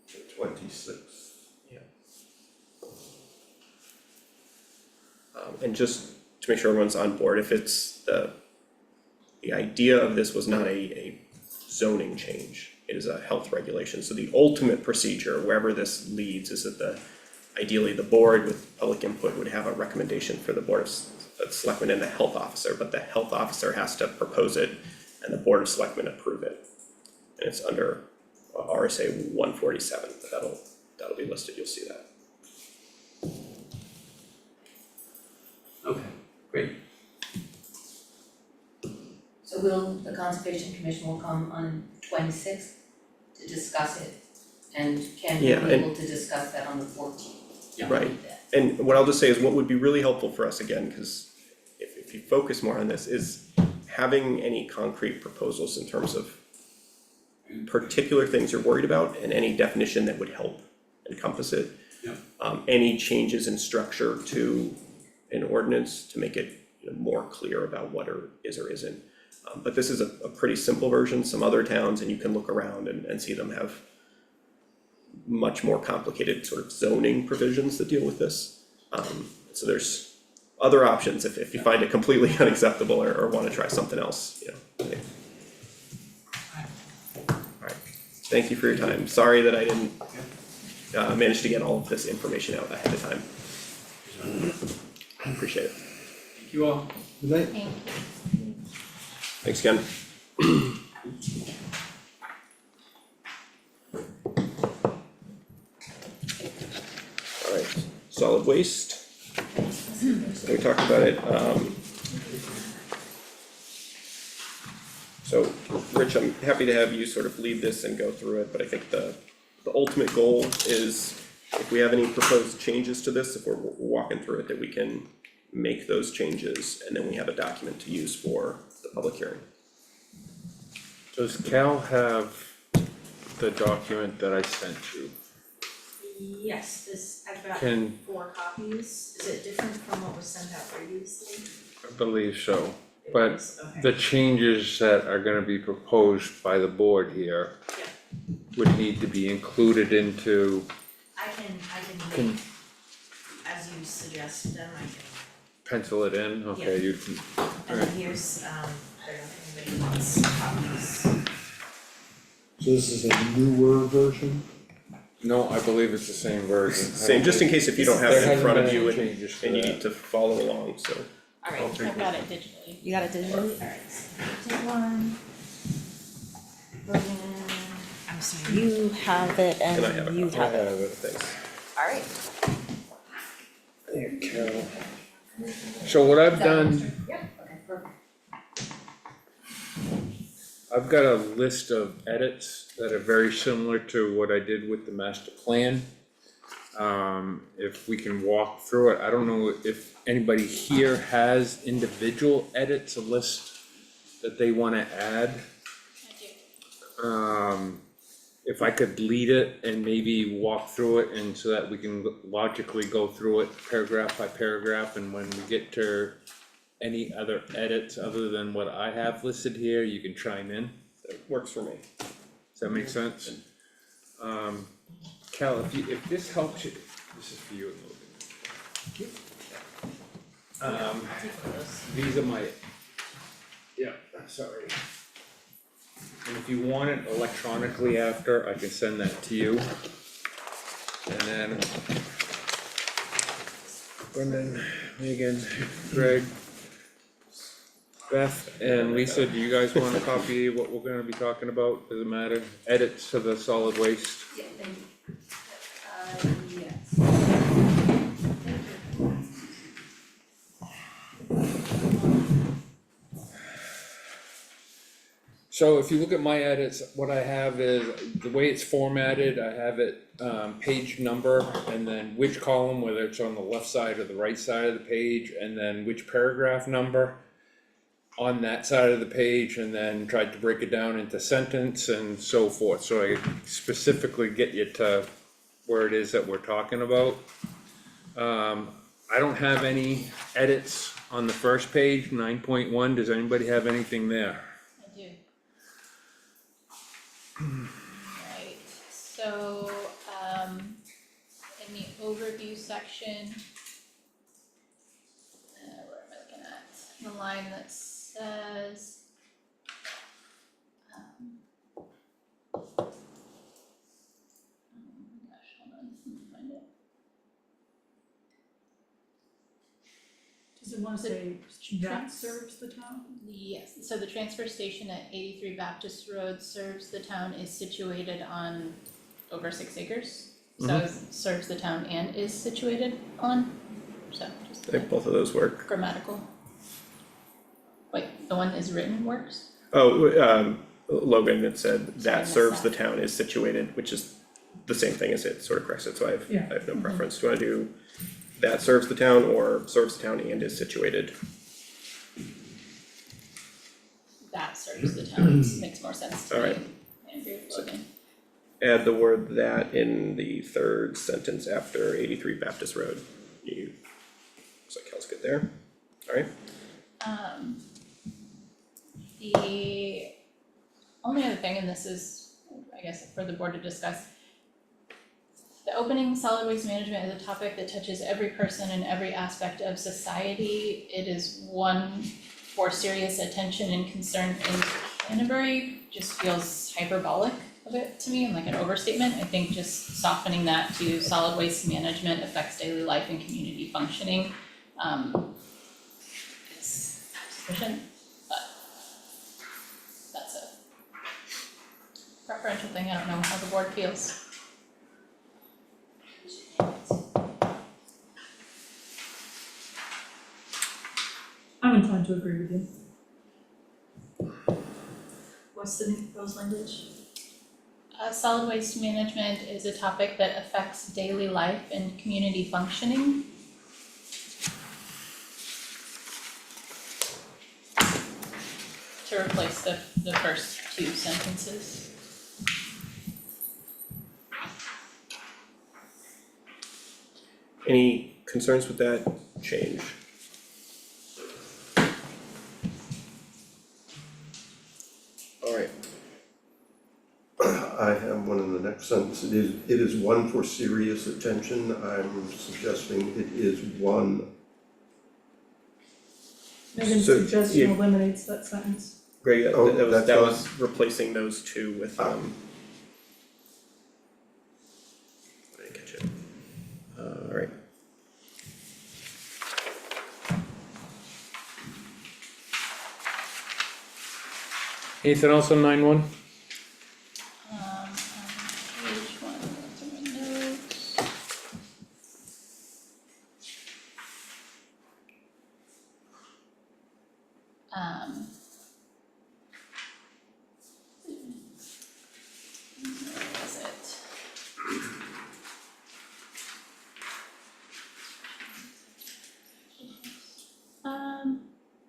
B: The 26th.
A: And just to make sure everyone's on board, if it's the idea of this was not a zoning change, it is a health regulation, so the ultimate procedure, wherever this leads, is that ideally the board with public input would have a recommendation for the board of selectmen and the health officer, but the health officer has to propose it and the board of selectmen approve it. And it's under RSA 147, but that'll be listed, you'll see that.
K: Okay, great.
L: So the Conservation Commission will come on 26th to discuss it, and Ken
A: Yeah,
L: will be
A: and-
L: able to discuss that on the 14th.
K: Yeah.
A: Right. And what I'll just say is what would be really helpful for us again, cause if you focus more on this, is having any concrete proposals in terms of particular things you're worried about and any definition that would help encompass it.
K: Yep.
A: Any changes in structure to an ordinance to make it, more clear about what is or isn't. But this is a pretty simple version. Some other towns, and you can look around and see them have much more complicated sort of zoning provisions that deal with this. So there's other options if you find it completely unacceptable or wanna try something else, Alright, thank you for your time. Sorry that I didn't manage to get all of this information out ahead of time. Appreciate it.
K: Thank you all.
B: Good night.
C: Thank you.
A: Thanks again. Alright, solid waste. We talked about it, so Rich, I'm happy to have you sort of lead this and go through it, but I think the ultimate goal is if we have any proposed changes to this, if we're walking through it, that we can make those changes and then we have a document to use for the public hearing.
G: Does Cal have the document that I sent you?
H: Yes, this, I've got
G: Can,
H: 4 copies. Is it different from what was sent out previously?
G: I believe so,
H: It
G: but
H: is, okay.
G: the changes that are gonna be proposed by the board here would need to be included into,
H: I can
G: Can-
H: make, as you suggest them, I can,
G: pencil it in, okay, you can,
H: and then here's, I don't know if anybody wants copies.
B: So this is a newer version?
G: no, I believe it's the same version.
A: Same, just in case if you don't have
G: There
A: it in
G: hasn't
A: front of
G: been
A: you
G: any
A: and
G: changes to
A: you
G: that.
A: need to follow along, so.
H: Alright,
C: I've got it digitally.
H: you got it digitally? Alright, so take one. Logan, I'm sorry, you have it
A: And I
H: and
A: have a
H: you
A: copy.
H: have it.
A: Thanks.
H: Alright.
G: There, Carol. So what I've done,
H: Yep, okay, perfect.
G: I've got a list of edits that are very similar to what I did with the master plan. If we can walk through it, I don't know if anybody here has individual edits, a list that they wanna add.
C: I do.
G: If I could lead it and maybe walk through it and so that we can logically go through it paragraph by paragraph, and when we get to any other edits other than what I have listed here, you can chime in.
A: That works for me.
G: Does that make sense? Cal, if this helps you, this is for you and Logan. These are my, yeah, sorry. And if you want it electronically after, I can send that to you. And then Brendan, Megan, Greg, Beth, and Lisa, do you guys want a copy of what we're gonna be talking about? Does it matter? Edits to the solid waste?
L: Yeah, thank you. Yes.
G: So if you look at my edits, what I have is, the way it's formatted, I have it, page number, and then which column, whether it's on the left side or the right side of the page, and then which paragraph number on that side of the page, and then tried to break it down into sentence and so forth, so I specifically get you to where it is that we're talking about. I don't have any edits on the first page, 9.1, does anybody have anything there?
C: I do. Right, so, in the overview section, where am I looking at? The line that says, oh my gosh, hold on, let me find it.
F: Does it wanna say that serves the town?
C: Yes, so the transfer station at 83 Baptist Road serves the town, is situated on over 6 acres. So it serves the town and is situated on, so just
A: I think both of those work.
C: grammatical. Wait, the one is written works?
A: Oh, Logan had said
C: Sorry, I
A: that
C: missed
A: serves the
C: that.
A: town is situated, which is the same thing as it, sort of corrects it, so I
F: Yeah.
A: have no preference. Do you wanna do that serves the town or serves the town and is situated?
C: serves the town, it makes more sense to me.
A: Alright.
C: I agree with Logan.
A: Add the word that in the third sentence after 83 Baptist Road. Looks like Kel's good there. Alright,
C: The only other thing, and this is, I guess, for the board to discuss. The opening solid waste management is a topic that touches every person in every aspect of society. It is one for serious attention and concern in Canterbury, just feels hyperbolic of it to me and like an overstatement. I think just softening that to solid waste management affects daily life and community functioning, is sufficient, but that's a preferential thing, I don't know how the board feels.
F: I'm inclined to agree with you.
H: What's the new proposed language?
C: Solid waste management is a topic that affects daily life and community functioning. To replace the first two sentences.
A: any concerns with that change? Alright,
B: I have one in the next sentence. It is one for serious attention. I'm suggesting it is one.
F: Megan's
A: So,
F: suggestion
A: yeah.
F: eliminates that sentence.
A: Greg,
B: Oh,
A: that was,
B: that's
A: that
B: fine.
A: was replacing those two with, I didn't catch it. Alright.
G: Anything else on 9-1?
C: On page one, those are my notes. Where is it?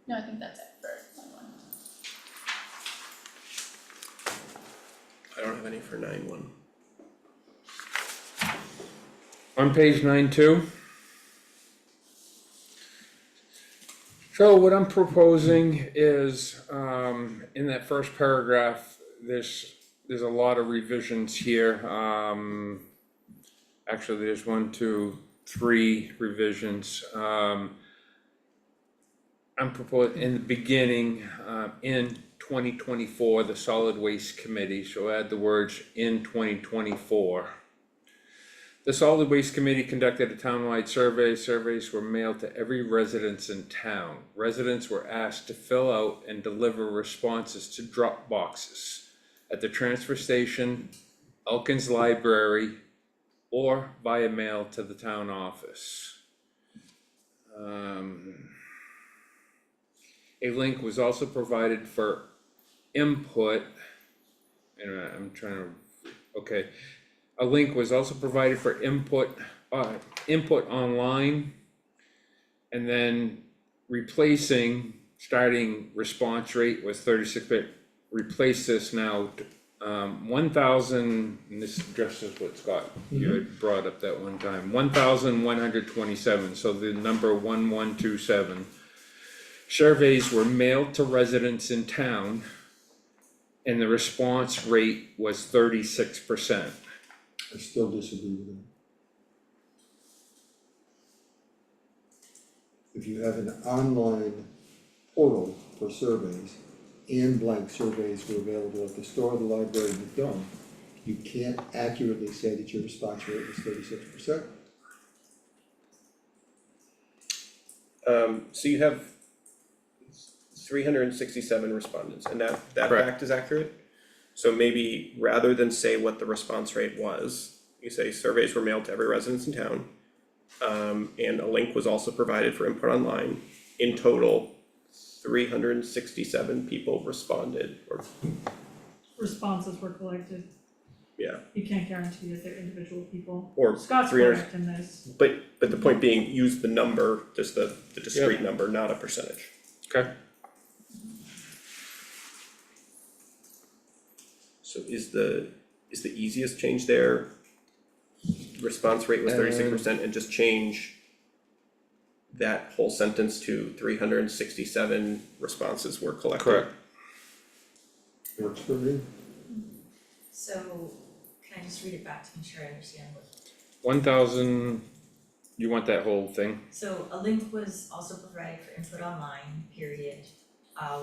C: No, I think that's it for one.
A: I don't have any for 9-1.
G: On page 9-2. So what I'm proposing is, in that first paragraph, there's a lot of revisions here. Actually, there's 1, 2, 3 revisions. I'm proposing in the beginning, in 2024, the Solid Waste Committee, so add the words in 2024. The Solid Waste Committee conducted a townwide survey. Surveys were mailed to every residence in town. Residents were asked to fill out and deliver responses to drop boxes at the transfer station, Elkins Library, or via mail to the town office. A link was also provided for input, and I'm trying to, okay. A link was also provided for input online, and then starting response rate was 36-bit, replace this now to 1,000, and this addresses what Scott, you had brought up that one time, 1,127, so the number 1127. Surveys were mailed to residents in town, and the response rate was 36%.
M: I still disagree with that. If you have an online portal for surveys and blank surveys were available at the store, the library, and the dome, you can't accurately say that your response rate was 36%.
A: So you have 367 respondents, and that
G: Correct.
A: fact is accurate? So maybe rather than say what the response rate was, you say surveys were mailed to every residence in town. And a link was also provided for input online. In total, 367 people responded, or,
F: Responses were collected.
A: yeah,
F: You can't guarantee that they're individual people.
A: or
F: Scott's
A: 300
F: correct in this.
A: But the point being, use the number, just the discrete number, not a percentage.
G: Okay.
A: So is the easiest change there, response rate was 36%, and just change that whole sentence to 367 responses were collected?
G: Correct.
M: Works for me.
H: So, can I just read it back to make sure I understand what?
G: 1,000, you want that whole thing?
H: So a link was also provided for input online, period.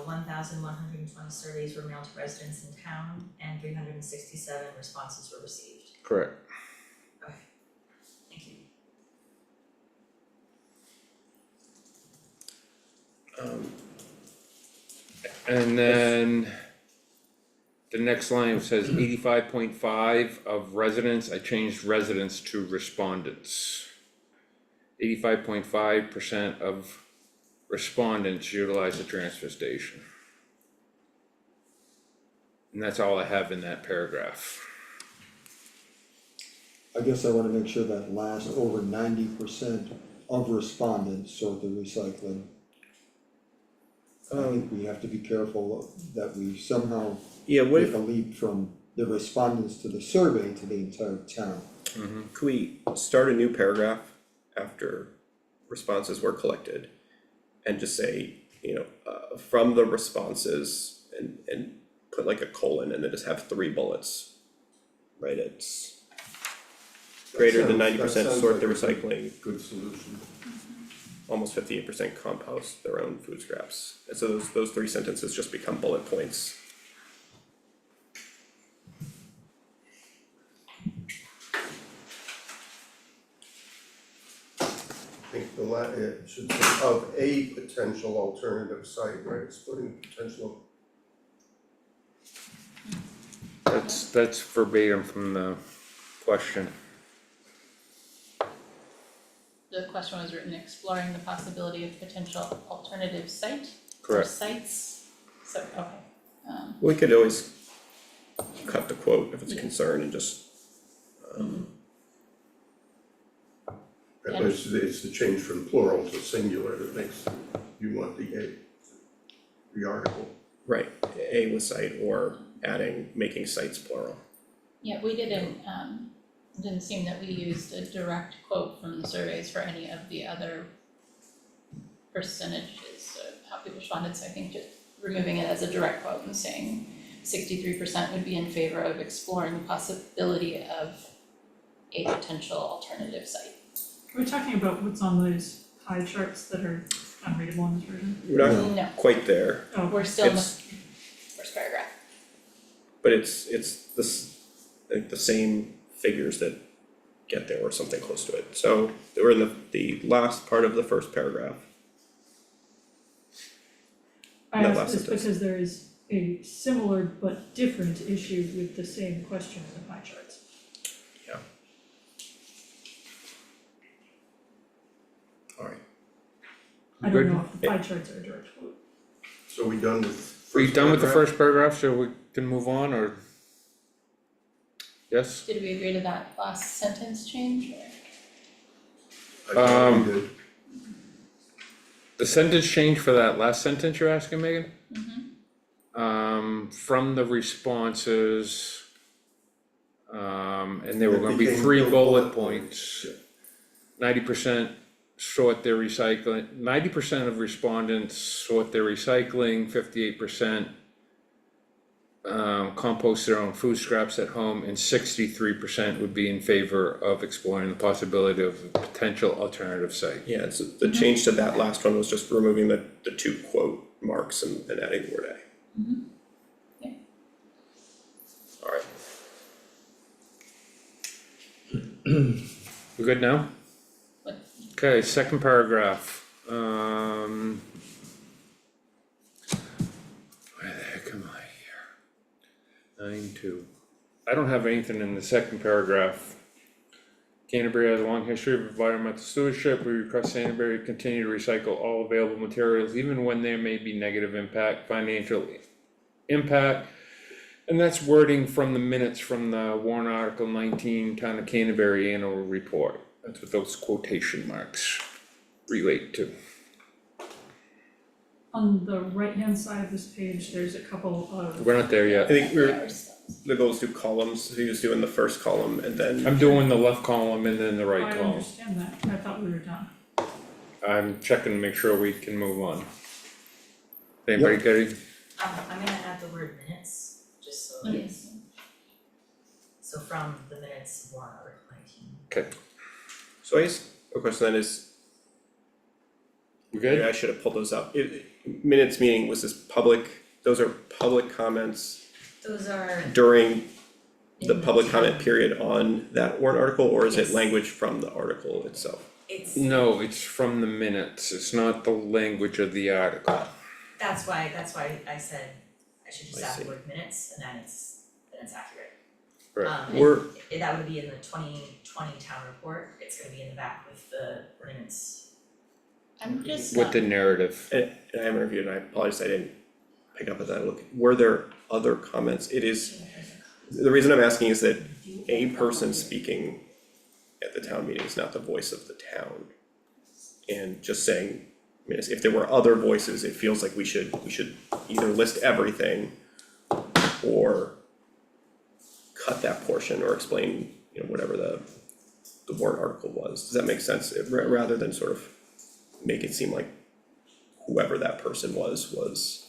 H: 1,120 surveys were mailed to residents in town and 367 responses were received.
G: Correct.
H: Okay, thank you.
G: And then the next line says 85.5 of residents, I changed residents to respondents. 85.5% of respondents utilize the transfer station. And that's all I have in that paragraph.
M: I guess I wanna make sure that last over 90% of respondents sort the recycling. I think we have to be careful that we somehow
A: Yeah, what
M: make
A: if,
M: a leap from the respondents to the survey to the entire town.
A: could we start a new paragraph after responses were collected? And just say, from the responses and put like a colon and then just have 3 bullets. Right, it's greater than
B: That
A: 90%
B: sounds
A: sort the
B: like a
A: recycling,
B: good solution.
A: almost 58% compost their own food scraps. And so those 3 sentences just become bullet points.
B: I think it should say of a potential alternative site, right, it's putting potential.
G: That's verbatim from the question.
C: The question was written exploring the possibility of potential alternative site or
G: Correct.
C: sites, so, okay.
A: We could always cut the quote if it's a
C: Yeah.
A: concern and just,
B: But it's the change from plural to singular that makes you want the article.
A: right, a with site or making sites plural.
C: Yeah, we didn't, it didn't seem that we used a direct quote from the surveys for any of the other percentages of how people responded, so I think just removing it as a direct quote and saying 63% would be in favor of exploring the possibility of a potential alternative site.
F: Are we talking about what's on those pie charts that are unreadable in this version?
A: We're not
C: No,
A: quite there,
F: Oh,
C: we're still in the
A: It's-
C: first paragraph.
A: but it's this, I think the same figures that get there or something close to it. So we're in the last part of the first paragraph.
F: I
A: That
F: asked
A: last
F: this
A: sentence.
F: because there is a similar but different issue with the same question in the pie charts.
A: Yeah. Alright,
F: I
G: Good.
F: don't know if the pie charts are a direct quote.
B: So we done with
G: Are you
B: first
G: done with the
B: paragraph?
G: first paragraph, so we can move on, or? Yes?
C: Did we agree to that last sentence change or?
B: I thought we did.
G: The sentence change for that last sentence you're asking, Megan?
C: Mm-hmm.
G: From the responses, and there were
B: It
G: gonna be
B: became
G: 3
B: no
G: bullet
B: bullet
G: points.
B: points.
G: 90% sort their recycling, 90% of respondents sort their recycling, 58% compost their own food scraps at home, and 63% would be in favor of exploring the possibility of a potential alternative site.
A: yeah, so the change to that last one was just removing the 2 quote marks and adding the word A.
C: Mm-hmm. Yeah.
A: Alright,
G: We good now?
C: What-
G: Okay, second paragraph, where the heck am I here? 9-2. I don't have anything in the second paragraph. Canterbury has a long history of environmental stewardship. We request Canterbury continue to recycle all available materials, even when there may be negative financial impact. And that's wording from the minutes from the warrant article 19 Town of Canterbury annual report. That's what those quotation marks relate to.
F: On the right-hand side of this page, there's a couple of
G: We're not there
A: I
G: yet.
A: think
C: Yeah, we're still.
A: the goal is to do columns, so you just doing the first column and then.
G: I'm doing the left column and then the right
F: I
G: column.
F: understand that, I thought we were done.
G: I'm checking to make sure we can move on. Anybody got any?
H: I'm gonna add the word minutes, just so that,
C: Yes.
H: so from the minutes warrant article 19.
A: Okay. So I guess a question then is,
G: We
A: maybe
G: good?
A: I should have pulled those up. Minutes meaning, was this public, those are public comments
H: Those are
A: during the
H: in
A: public comment
H: town.
A: period on that warrant article, or is it
H: Yes.
A: language from the article itself?
H: It's,
G: No, it's from the minutes, it's not the language of the article.
H: that's why I said I should just
A: I
H: add
A: see.
H: the word minutes and then it's accurate.
G: Right.
A: We're,
H: That would be in the 2020 town report, it's gonna be in the back with the minutes.
C: I'm just,
G: With the narrative.
A: and I haven't reviewed, and I apologize, I didn't pick up at that look. Were there other comments? It is, the reason I'm asking is that a person speaking at the town meeting is not the voice of the town. And just saying, I mean, if there were other voices, it feels like we should either list everything or cut that portion or explain, you know, whatever the warrant article was. Does that make sense? Rather than sort of make it seem like whoever that person was.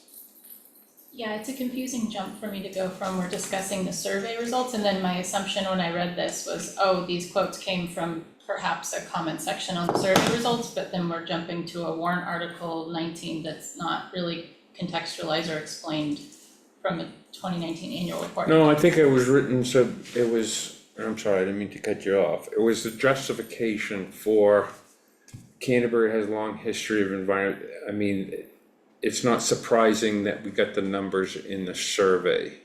C: yeah, it's a confusing jump for me to go from we're discussing the survey results, and then my assumption when I read this was, oh, these quotes came from perhaps a comment section on the survey results, but then we're jumping to a warrant article 19 that's not really contextualized or explained from a 2019 annual report.
G: No, I think it was written, so it was, I'm sorry, I didn't mean to cut you off. It was the justification for Canterbury has a long history of environment, I mean, it's not surprising that we got the numbers in the survey.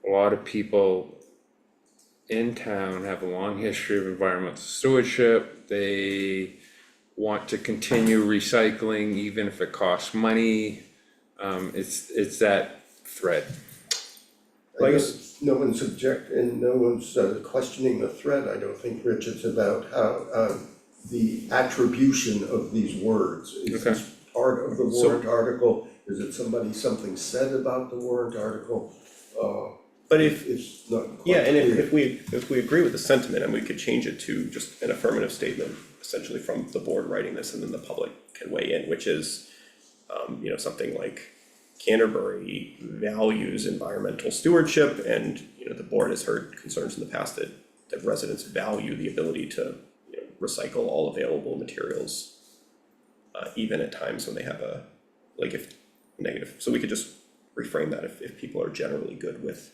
G: A lot of people in town have a long history of environmental stewardship, they want to continue recycling even if it costs money. It's that thread.
A: Well, I
B: I
A: guess-
B: guess no one's questioning the thread, I don't think, Rich, it's about how, the attribution of these words. Is
G: Okay.
B: this part of the warrant article, is it something said about the warrant article?
A: But if,
B: It's not quite
A: yeah, and
B: clear.
A: if we agree with the sentiment and we could change it to just an affirmative statement, essentially from the board writing this, and then the public can weigh in, which is, you know, something like Canterbury values environmental stewardship, and, you know, the board has heard concerns in the past that residents value the ability to, you know, recycle all available materials, even at times when they have a, like, if negative, so we could just reframe that if people are generally good with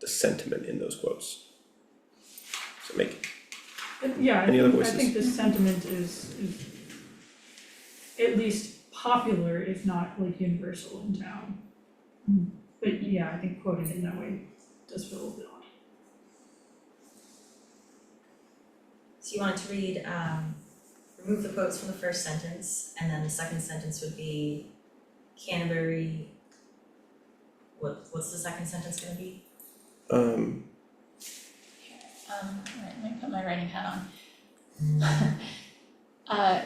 A: the sentiment in those quotes. So make,
F: Yeah,
A: Any other
F: I
A: voices?
F: think the sentiment is at least popular, if not like universal in town. But yeah, I think quoting it in that way does feel a little bit odd.
H: So you wanted to read, remove the quotes from the first sentence, and then the second sentence would be Canterbury. What's the second sentence gonna be?
C: Alright, let me put my writing hat on.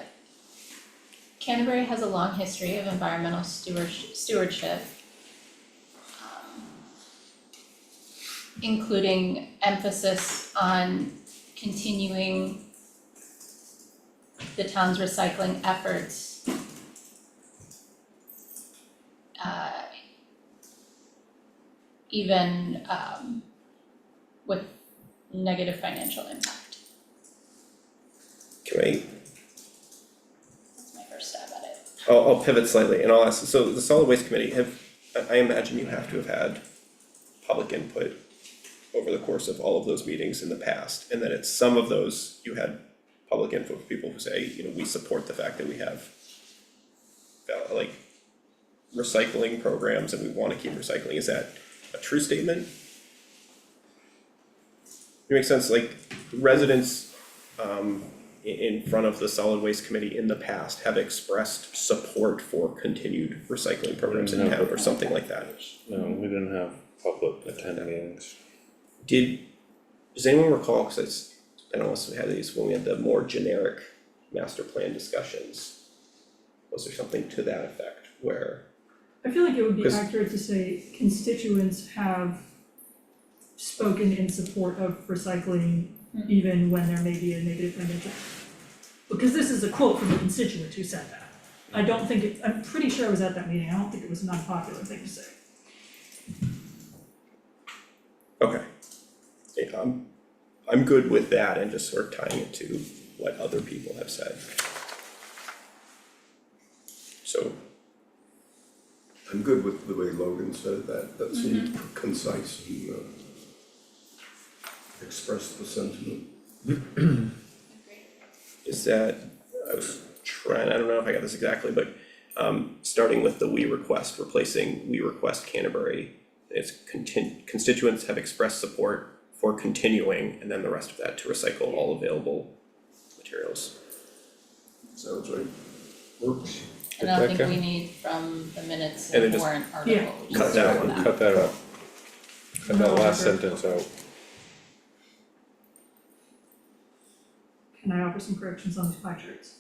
C: Canterbury has a long history of environmental stewardship, including emphasis on continuing the town's recycling efforts, even with negative financial impact.
A: can I,
C: That's my first stab at it.
A: I'll pivot slightly and I'll ask, so the solid waste committee, I imagine you have to have had public input over the course of all of those meetings in the past, and then at some of those, you had public input from people who say, you know, we support the fact that we have like recycling programs and we wanna keep recycling. Is that a true statement? It makes sense, like residents in front of the solid waste committee in the past have expressed support for continued recycling programs in town or something like that.
G: No, we didn't have public attend meetings.
A: Does anyone recall, cause it's been almost, we had these when we had the more generic master plan discussions. Was there something to that effect where,
F: I feel like it would be
A: 'Cause-
F: accurate to say constituents have spoken in support of recycling even when there may be a negative financial. Because this is a quote from a constituent who said that. I don't think it, I'm pretty sure I was at that meeting, I don't think it was an unpopular thing to say.
A: Okay. Yeah, I'm good with that and just sort of tying it to what other people have said. So,
B: I'm good with the way Logan said that, that seemed concise and expressed the sentiment.
A: is that, I was trying, I don't know if I got this exactly, but starting with the we request, replacing we request Canterbury. It's constituents have expressed support for continuing, and then the rest of that to recycle all available materials.
B: Sounds right. Works.
C: And I don't
G: Rebecca?
C: think we need from the minutes
A: And then
C: and
A: just
C: warrant article, we just
A: cut that
C: do
A: one.
G: Cut that out. Cut that last sentence out.
F: Can I offer some corrections on these pie charts?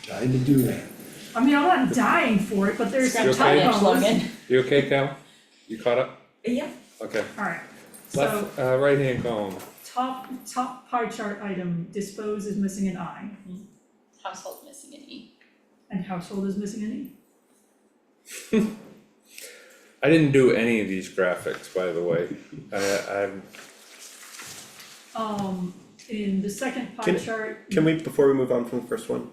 M: Trying to do that.
F: I mean, I'm not dying for it, but there's some
C: Scratch that itch,
F: typos.
C: Logan.
G: You okay, Cal? You caught up?
H: Yeah,
G: Okay.
F: Alright, so
G: Left, right hand column.
F: top pie chart item, dispose is missing an I,
C: Household missing an E.
F: and household is missing an E.
G: I didn't do any of these graphics, by the way.
F: In the second pie
A: Can-
F: chart,
A: Can we, before we move on from the first one,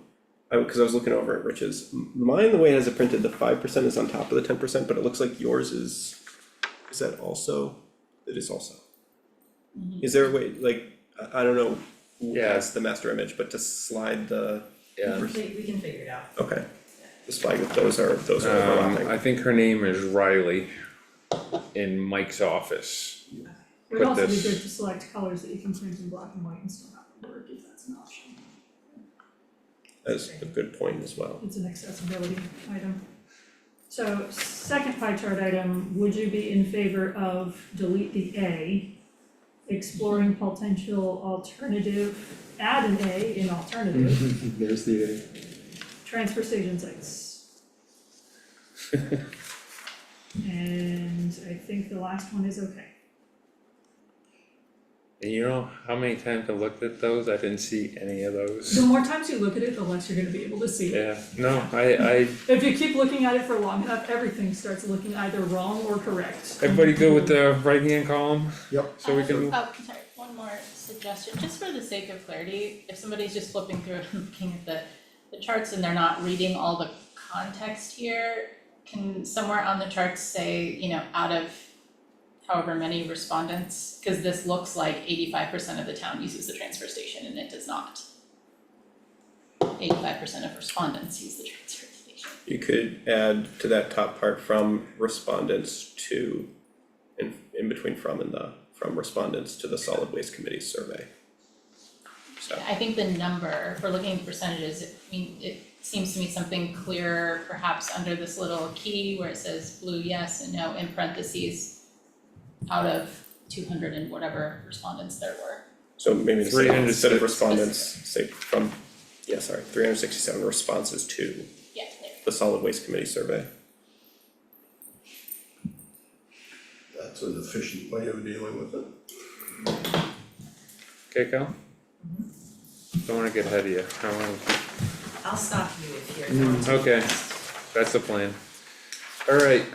A: cause I was looking over at Rich's, mine, the way it has it printed, the 5% is on top of the 10%, but it looks like yours is that also? It is also. Is there a way, like, I don't know who
G: Yeah.
A: has the master image, but to slide the,
G: Yeah.
H: we can figure it out.
A: okay. Just flag that those are overlapping.
G: I think her name is Riley in Mike's office.
F: it would
G: Put
F: also be
G: this-
F: good to select colors that you can print in black and white and still have the word if that's an option.
A: That's a good point as well.
F: It's an accessibility item. So second pie chart item, would you be in favor of delete the A, exploring potential alternative, add an A in alternative,
M: There's the,
F: transfer station sites. And I think the last one is okay.
G: And you know how many times I looked at those? I didn't see any of
F: The
G: those.
F: more times you look at it, the less you're gonna be able to see it.
G: Yeah, no, I,
F: If you keep looking at it for long enough, everything starts looking either wrong or correct.
G: everybody good with the right hand column?
M: Yep.
G: So we can,
C: Oh, sorry, one more suggestion, just for the sake of clarity, if somebody's just flipping through it and looking at the charts and they're not reading all the context here, can somewhere on the charts say, out of however many respondents, cause this looks like 85% of the town uses the transfer station and it does not. 85% of respondents use the transfer station.
A: You could add to that top part from respondents to, in between from and the, from respondents to the solid waste committee survey. So,
C: I think the number, if we're looking at percentages, it seems to me something clearer perhaps under this little key where it says blue yes and no in parentheses out of 200 and whatever respondents there were.
A: so maybe instead
G: 306.
A: of respondents, say from, 367 responses to
C: Yeah, there.
A: the solid waste committee survey.
B: That's an efficient way of dealing with it.
G: okay, Cal? Don't wanna get ahead of you. I wanna
H: I'll stop you if you're going to.
G: Okay. That's the plan. Alright,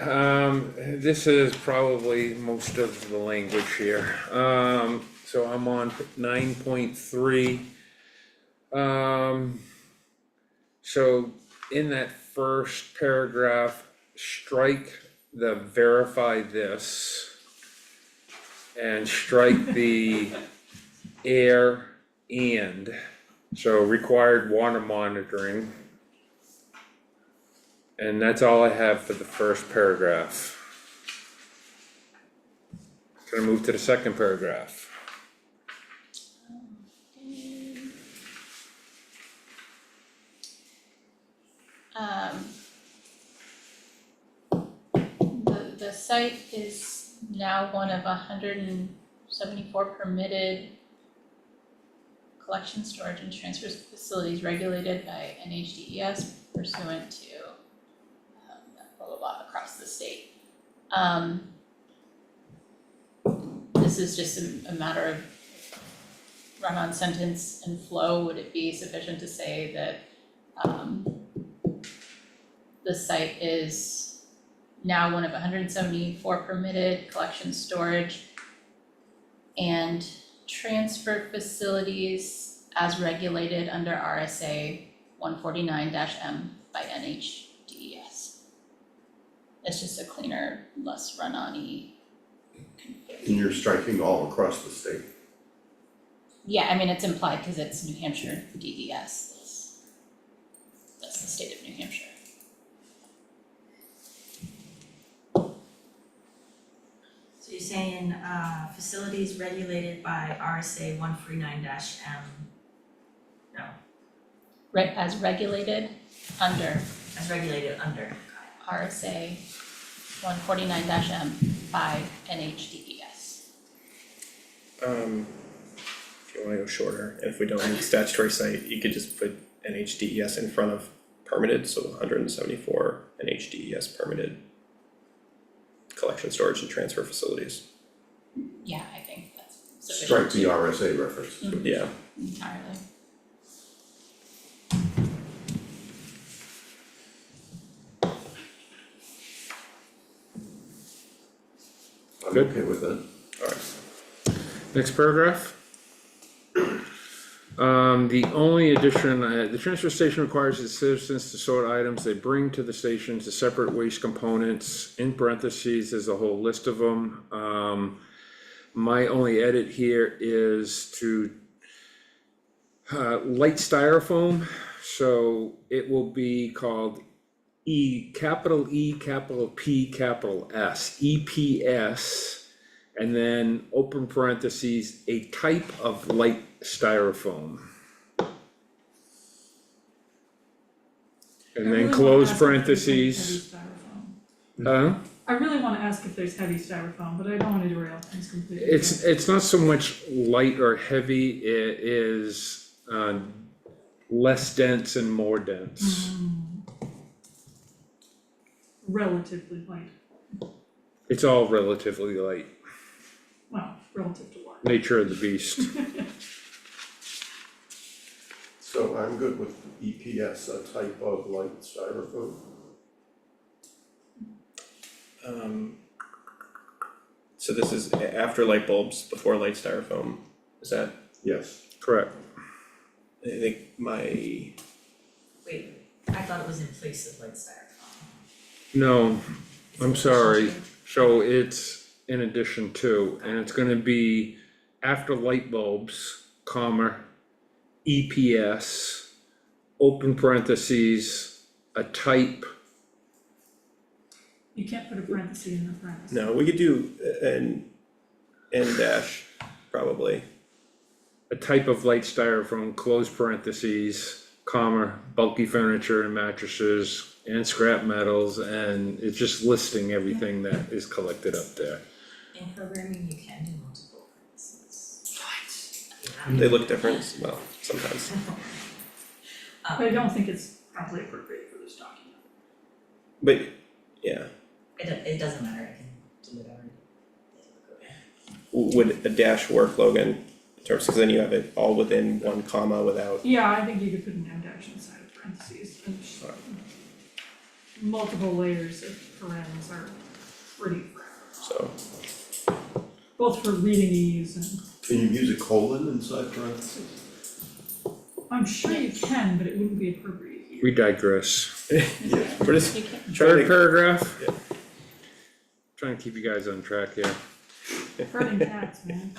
G: this is probably most of the language here. So I'm on 9.3. So in that first paragraph, strike the verify this. And strike the air and, so required water monitoring. And that's all I have for the first paragraph. Gonna move to the second paragraph.
C: The site is now one of 174 permitted collection, storage and transfer facilities regulated by NHDES pursuant to blah blah blah across the state. This this is just a matter of run-on sentence and flow, would it be sufficient to say that the site is now one of 174 permitted collection, storage, and transfer facilities as regulated under RSA 149-M by NHDES? It's just a cleaner, less run-on-y config.
B: And you're striking all across the state.
C: Yeah, I mean, it's implied because it's New Hampshire DES, that's the state of New Hampshire.
H: So you're saying, facilities regulated by RSA 149-M, no,
C: Right, as regulated under
H: as regulated under.
C: RSA 149-M by NHDES.
A: If you wanna go shorter, and if we don't need statutory site, you could just put NHDES in front of permitted, so 174 NHDES permitted collection, storage, and transfer facilities.
C: Yeah, I think that's
B: Strike
C: sufficient
B: the RSA reference.
A: Yeah,
C: entirely.
B: I'm
G: Good.
B: okay with that.
A: alright.
G: Next paragraph. The only addition, the transfer station requires its citizens to sort items they bring to the station to separate waste components, in parentheses, there's a whole list of them. My only edit here is to light styrofoam, so it will be called E, capital P, capital S, EPS, and then open parentheses, a type of light styrofoam. And then close parentheses,
F: I really wanna ask if there's heavy styrofoam, but I don't wanna derail things completely.
G: it's not so much light or heavy, it is less dense and more dense.
F: Relatively light,
G: It's all relatively light,
F: well, relative to what?
G: nature of the beast.
B: So I'm good with EPS, a type of light styrofoam.
A: So this is after light bulbs, before light styrofoam, is that,
B: Yes.
G: Correct.
A: I think my,
H: Wait, I thought it was in place of light styrofoam.
G: No, I'm sorry, so it's in addition to, and it's gonna be after light bulbs, comma, EPS, open parentheses, a type,
F: You can't put a parenthesis in the parenthesis.
A: no, we could do an N dash, probably.
G: a type of light styrofoam, close parentheses, comma, bulky furniture and mattresses, and scrap metals, and it's just listing everything that is collected up there.
H: In programming, you can do multiple parentheses.
A: They look different, well, sometimes.
F: But I don't think it's probably appropriate for this document.
A: But, yeah,
H: It doesn't matter, I can do whatever.
A: would a dash work, Logan? In terms, cause then you have it all within one comma without,
F: Yeah, I think you could put an M dash inside of parentheses, and just multiple layers of parens are pretty rare,
A: so,
F: both for reading ease and,
B: Can you use a colon inside parentheses?
F: I'm sure you can, but it wouldn't be appropriate here.
G: We digress.
A: we're just
C: You can,
A: trying
G: Third
A: to,
G: paragraph.
A: Yeah.
G: Trying to keep you guys on track here.
F: Herding cats, man.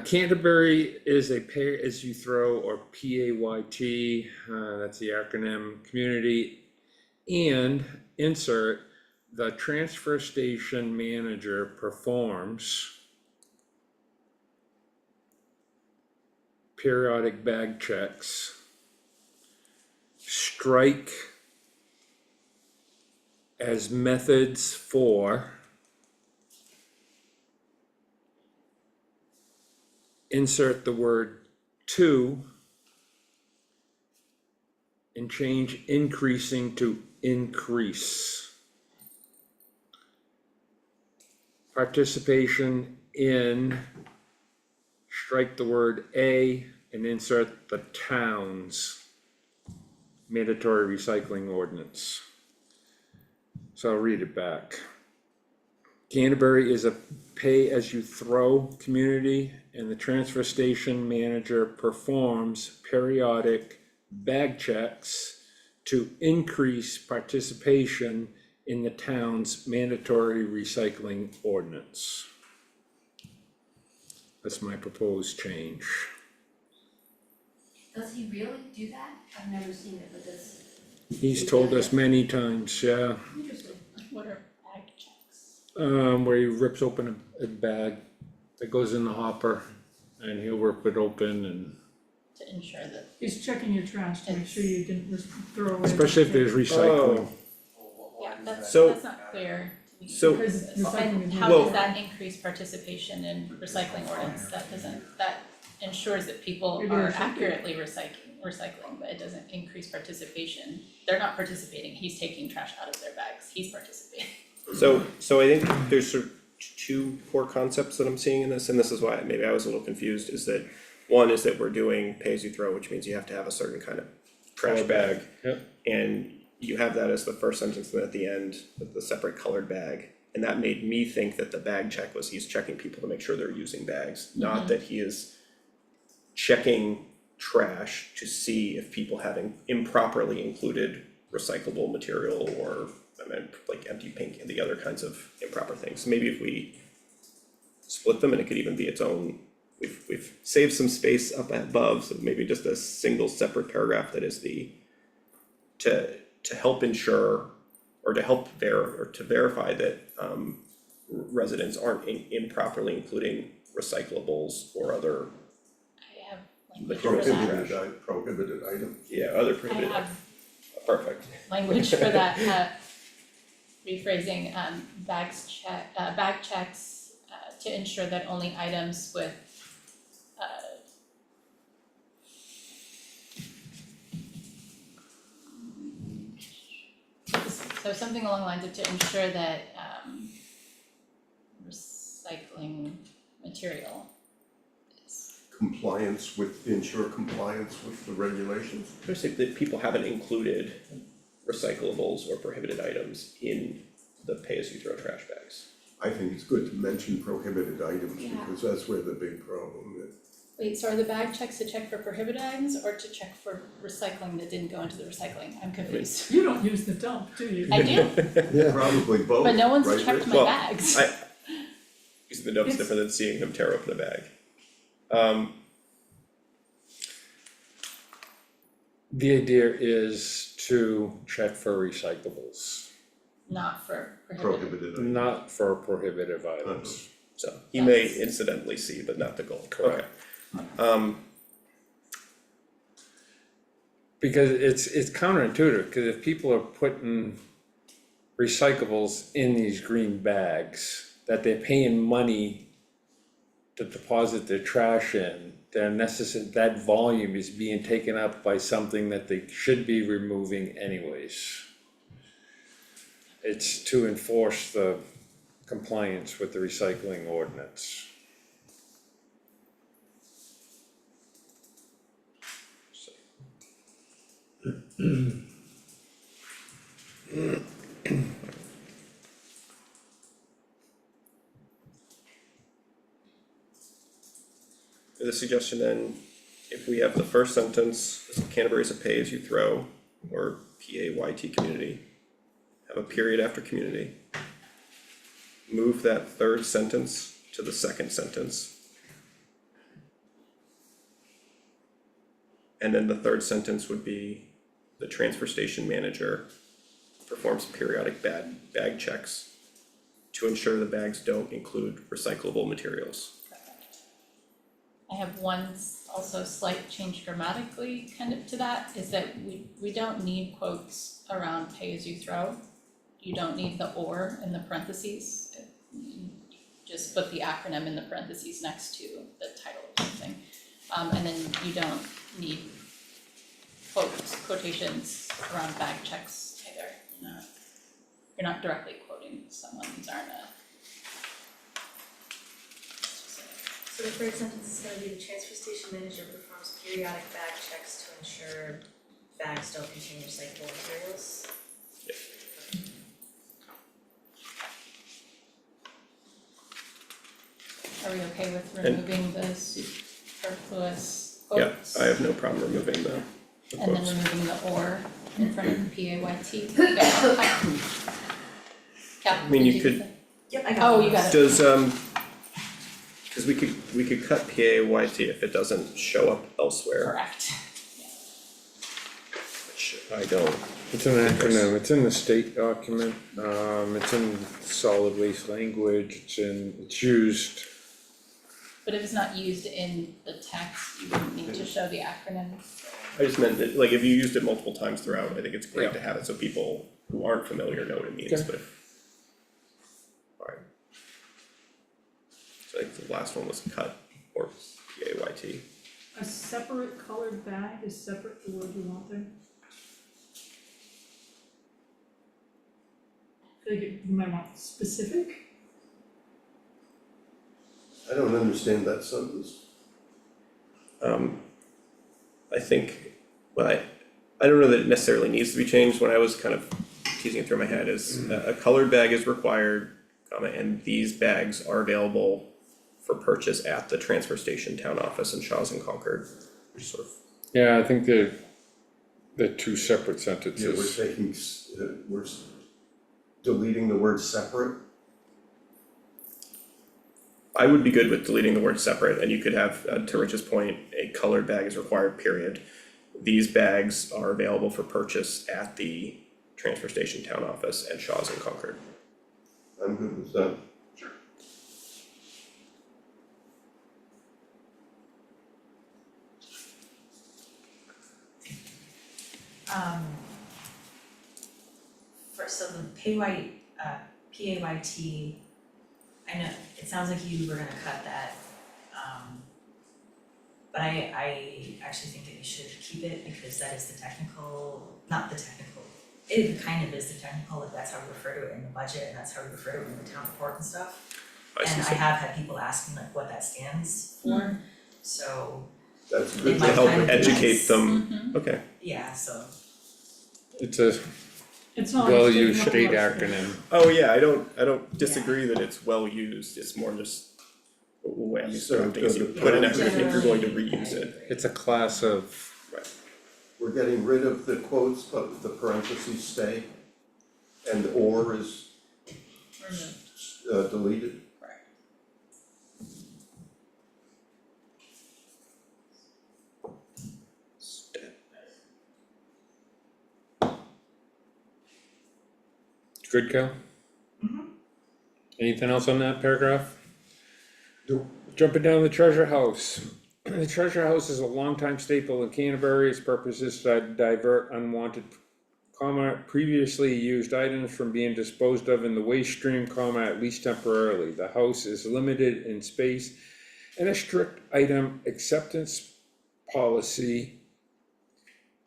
G: Canterbury is a pay as you throw, or PAYT, that's the acronym, community. And insert, the transfer station manager performs periodic bag checks. Strike as methods for insert the word to and change increasing to increase. Participation in, strike the word A and insert the town's mandatory recycling ordinance. So I'll read it back. Canterbury is a pay-as-you-throw community, and the transfer station manager performs periodic bag checks to increase participation in the town's mandatory recycling ordinance. That's my proposed change.
L: Does he really do that? I've never seen it, but that's
G: He's told us many times, yeah,
L: interesting.
C: What are bag checks?
G: where he rips open a bag that goes in the hopper, and he'll rip it open and,
C: To ensure that,
F: He's checking your trash to make sure you didn't throw away.
G: especially if there's recycling.
C: yeah, that's
A: So-
C: not clear to me.
A: So-
F: Because recycling
C: And
F: is
C: how
A: Well-
C: does that increase participation in recycling ordinance? That doesn't, that ensures that people
F: Maybe
C: are
F: there should be.
C: accurately recycling, but it doesn't increase participation. They're not participating, he's taking trash out of their bags, he's participating.
A: So I think there's sort of two core concepts that I'm seeing in this, and this is why maybe I was a little confused, is that one is that we're doing pay as you throw, which means you have to have a certain kind of trash bag.
G: Yep.
A: And you have that as the first sentence, and then at the end, the separate colored bag. And that made me think that the bag check was he's checking people to make sure they're using bags, not that he is checking trash to see if people have improperly included recyclable material or, I mean, like empty paint and the other kinds of improper things. Maybe if we split them, and it could even be its own, we've saved some space up above, so maybe just a single separate paragraph that is to help ensure or to help verify that residents aren't improperly including recyclables or other,
C: I have language for that.
B: Prohibited item.
A: other
C: I
A: prohibited.
C: have
A: Perfect.
C: language for that, rephrasing, bag checks, to ensure that only items with, so something along the lines of to ensure that, recycling material is,
B: Ensure compliance with the regulations.
A: I would say that people haven't included recyclables or prohibited items in the pay-as-you-throw trash bags.
B: I think it's good to mention prohibited items
C: Yeah.
B: because that's where the big problem is.
C: wait, so are the bag checks to check for prohibited items or to check for recycling that didn't go into the recycling? I'm confused.
F: You don't use the dump, do you?
C: I do,
M: Yeah,
B: Probably both,
C: but no one's
B: right,
C: checked
B: Rich?
C: my
A: Well,
C: bags.
A: Because the dump's
F: It's-
A: different than seeing him tear open a bag.
G: The idea is to check for recyclables,
C: Not for prohibited.
B: Prohibited item.
G: not for prohibitive items.
A: So he may
C: That's-
A: incidentally see, but not the goal.
G: Correct.
A: Okay.
G: Because it's counterintuitive, cause if people are putting recyclables in these green bags, that they're paying money to deposit their trash in, that volume is being taken up by something that they should be removing anyways. It's to enforce the compliance with the recycling ordinance.
A: The suggestion then, if we have the first sentence, Canterbury is a pay-as-you-throw, or PAYT community, have a period after community. Move that third sentence to the second sentence. And then the third sentence would be, the transfer station manager performs periodic bag checks to ensure the bags don't include recyclable materials.
C: Perfect. I have one also slight change grammatically kind of to that, is that we don't need quotes around pay as you throw. You don't need the or in the parentheses. Just put the acronym in the parentheses next to the title of something. And then you don't need quotations around bag checks either. You're not directly quoting someone, these aren't
H: So the third sentence is gonna be the transfer station manager performs periodic bag checks to ensure bags don't contain recyclable materials.
C: Are we okay with
A: And-
C: removing the superfluous
A: Yeah,
C: quotes?
A: I have no problem removing the
C: And then
A: quotes.
C: removing the or in front of the PAYT. Cap,
A: I mean,
C: did
A: you
C: get
A: could-
C: that?
H: Yep, I got
C: Oh,
H: those.
C: you got it.
A: Does, cause we could cut PAYT if it doesn't show up elsewhere,
C: Correct.
A: which I don't.
G: It's an acronym, it's in the state document, it's in solid waste language, it's used.
C: But if it's not used in the text, you wouldn't need to show the acronym.
A: I just meant that, like, if you used it multiple times throughout, I think it's great
G: Yeah.
A: to have it so people who aren't familiar know what it means,
G: Okay.
A: but. Alright. So I think the last one was cut or PAYT.
F: A separate colored bag is separate to what you want there? I feel like you might want specific.
B: I don't understand that sentence.
A: I think, well, I don't know that it necessarily needs to be changed, when I was kind of teasing it through my head is a colored bag is required, comma, and these bags are available for purchase at the transfer station, town office in Shaw's and Concord, which sort of,
G: Yeah, I think they're two separate
B: Yeah, we're
G: sentences.
B: taking, deleting the word separate.
A: I would be good with deleting the word separate, and you could have, to Rich's point, a colored bag is required, period. These bags are available for purchase at the transfer station, town office, and Shaw's in Concord.
B: I'm good with that.
H: So the PAYT, I know, it sounds like you were gonna cut that, but I actually think that you should keep it because that is the technical, not the technical, it kind of is the technical, like that's how we refer to it in the budget and that's how we refer to it in the town report and stuff.
A: I see,
H: And I
A: so
H: have had people ask me like what that stands for, so,
B: That's
H: It
B: good.
A: to
H: might
A: help
H: kind of be
A: educate
H: nice.
A: them, okay,
H: yeah, so.
G: It's a
F: It's not.
G: well-used
F: it's
G: state
F: taking up a lot of
G: acronym.
A: oh yeah, I don't disagree that it's well used, it's more just the way I'm used to
B: So
A: it, is you
B: the-
A: put an effort if you're going to reuse it.
G: It's a class of,
B: We're getting rid of the quotes, but the parentheses stay. And the or is deleted.
G: good, Cal? Anything else on that paragraph?
B: Nope.
G: Jumping down to the treasure house. The treasure house is a longtime staple in Canterbury. Its purpose is to divert unwanted, previously used items from being disposed of in the waste stream, at least temporarily. The house is limited in space and a strict item acceptance policy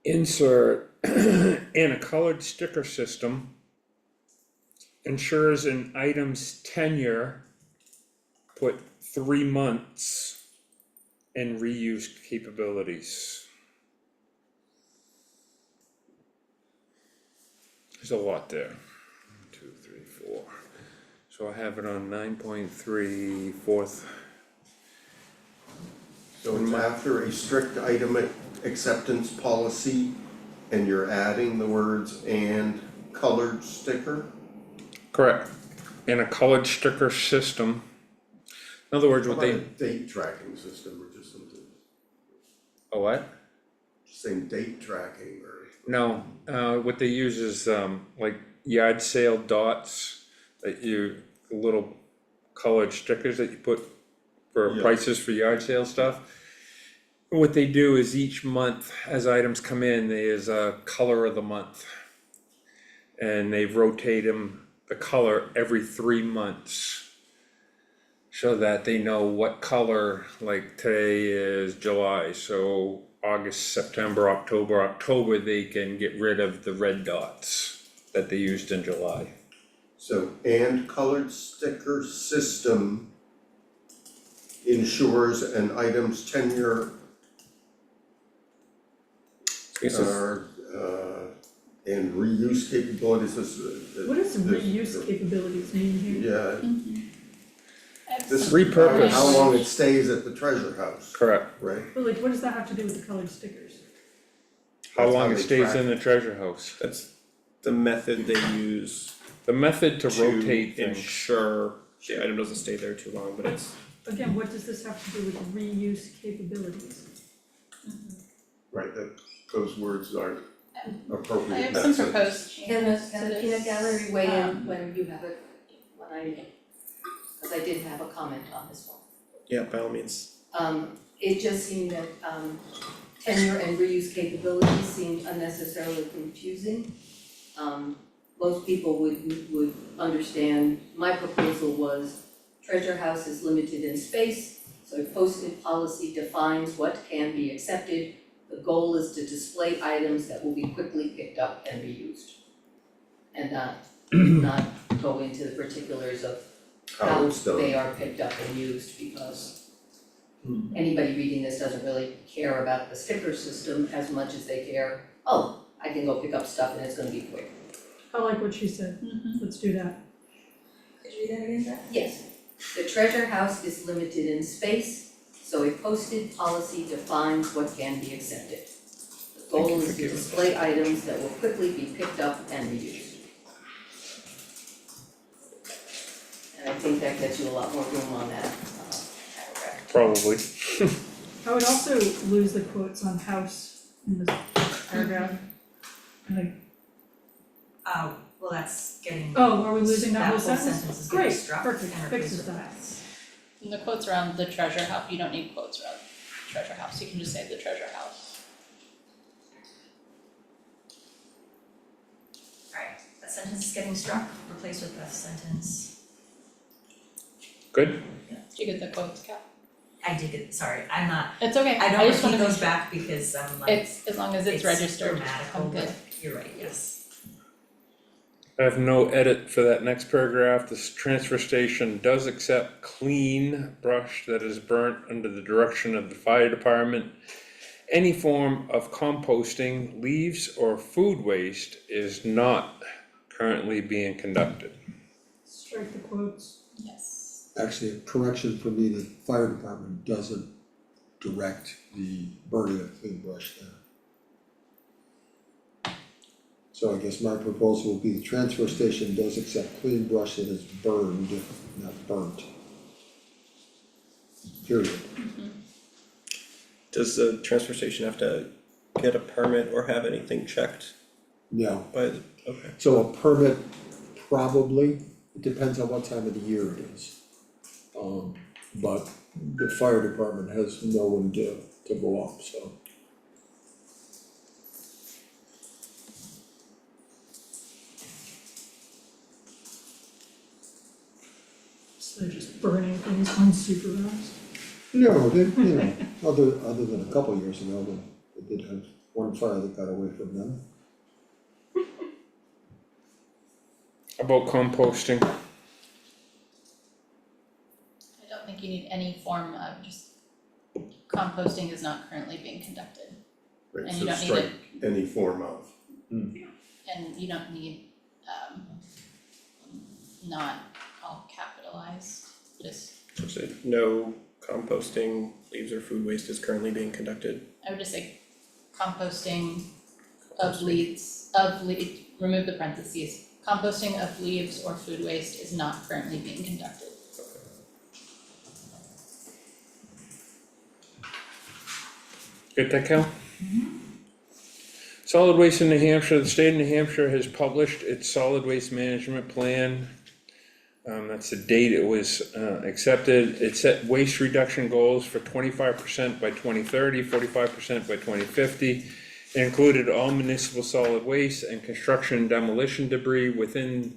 G: insert and a colored sticker system ensures an item's tenure, put 3 months, and reused capabilities. There's a lot there. 2, 3, 4. So I have it on 9.3, fourth.
B: So it's after a strict item acceptance policy, and you're adding the words and colored sticker?
G: Correct. And a colored sticker system. In other words,
B: How
G: what
B: about
G: they,
B: a date tracking system or just something,
G: a what?
B: saying date tracking or?
G: No, what they use is, like yard sale dots that you, little colored stickers that you put for
B: Yeah.
G: prices for yard sale stuff. What they do is each month, as items come in, there's a color of the month. And they rotate them, the color every 3 months. So that they know what color, like today is July, so August, September, October, they can get rid of the red dots that they used in July.
B: So, and colored sticker system ensures an item's tenure
A: This is-
B: and reuse capabilities is.
F: What does
B: this-
F: reuse capabilities mean here?
B: Yeah,
C: I have
B: this is
C: some
G: Repurpose.
B: how long it stays at the treasure house,
G: Correct.
B: right?
F: But like, what does that have to do with the colored stickers?
G: How
B: That's
G: long
B: how
G: it
B: they
G: stays
B: track
G: in the treasure house.
A: That's the method they use
G: The method to
A: to
G: rotate things.
A: ensure the item doesn't stay there too long, but it's,
F: Again, what does this have to do with reuse capabilities?
B: Right, that, those words aren't appropriate.
C: I have
B: in
C: some
B: that sentence.
C: proposed
L: Can
C: changes
L: the,
C: to
L: can the
C: this.
L: peanut gallery weigh in
C: Um,
L: when you have a, when I, cause I did have a comment on this one.
A: yeah, by all means.
L: It just seemed that, tenure and reuse capabilities seemed unnecessarily confusing. Most people would understand, my proposal was treasure house is limited in space, so a posted policy defines what can be accepted. The goal is to display items that will be quickly picked up and reused. And not go into the particulars of how
B: it's done.
L: they are picked up and used, because anybody reading this doesn't really care about the sticker system as much as they care, oh, I can go pick up stuff and it's gonna be quick.
F: I like what she said,
C: Mhm.
F: let's do that.
H: Could you read that again, Zach?
L: Yes, the treasure house is limited in space, so a posted policy defines what can be accepted. The goal
A: Thank you
L: is
A: for
L: to
A: giving us
L: display items that will quickly be picked up and reused. And I think that gets you a lot more room on that paragraph.
G: Probably.
F: I would also lose the quotes on house in this paragraph. Like,
H: Oh, well, that's getting.
F: oh, are we losing that whole sentence?
H: sentence is getting
F: Great,
H: struck
F: perfect,
H: and
F: fixes
H: replaced with
F: that.
H: that's.
C: And the quotes around the treasure house, you don't need quotes around treasure house, you can just say the treasure house.
H: Alright, that sentence is getting struck, replaced with a sentence.
G: Good?
C: Did you get the quotes, Kat?
H: I did get, sorry, I'm not,
C: It's okay,
H: I don't
C: just wanna
H: repeat
C: make
H: those
C: sure.
H: back because I'm like,
C: It's, as long as it's registered,
H: grammatical,
C: I'm good.
H: but you're right, yes.
G: I have no edit for that next paragraph. This transfer station does accept clean brush that is burnt under the direction of the fire department. Any form of composting, leaves, or food waste is not currently being conducted.
F: Strike the quotes.
C: Yes.
M: Actually, a correction for me, the fire department doesn't direct the burning of clean brush there. So I guess my proposal would be the transfer station does accept clean brush that is burned, not burnt. Period.
A: Does the transfer station have to get a permit or have anything checked
M: No,
A: by the, okay.
M: so a permit probably, it depends on what time of the year it is. But the fire department has no one to go up, so.
F: So they're just burning things unsupervised.
M: No, they, other than a couple years ago, when they did have one fire that got away from them.
G: How about composting?
C: I don't think you need any form of, just composting is not currently being conducted.
B: Right,
C: And you
B: so
C: don't need
B: strike any form of.
C: And you don't need, not all capitalized, just,
A: So say no composting, leaves or food waste is currently being conducted.
C: I would just say composting of remove the parentheses. Composting of leaves or food waste is not currently being conducted.
G: Get that, Cal? Solid waste in New Hampshire, the state of New Hampshire has published its solid waste management plan. That's the date it was accepted. It set waste reduction goals for 25% by 2030, 45% by 2050. It included all municipal solid waste and construction and demolition debris within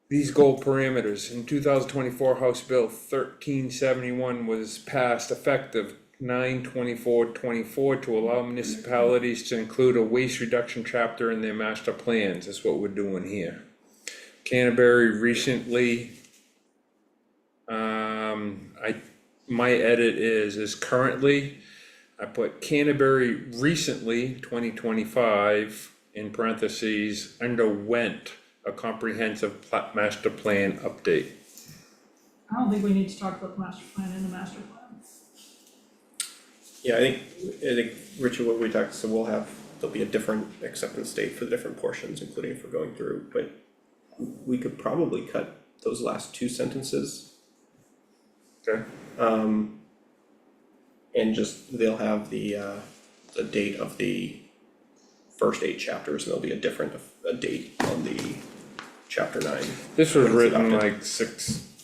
G: these goal parameters. In 2024, House Bill 1371 was passed effective 9/24/24 to allow municipalities to include a waste reduction chapter in their master plans. That's what we're doing here. Canterbury recently, my edit is currently, I put Canterbury recently, 2025, in parentheses, underwent a comprehensive master plan update.
F: I don't think we need to talk about the master plan in the master plan.
A: Yeah, I think, Richard, what we talked, so there'll be a different acceptance date for the different portions, including if we're going through, but we could probably cut those last two sentences.
G: Okay.
A: And just, they'll have the date of the first 8 chapters, and there'll be a date on the chapter 9.
G: This was
A: when it's
G: written
A: adopted.
G: like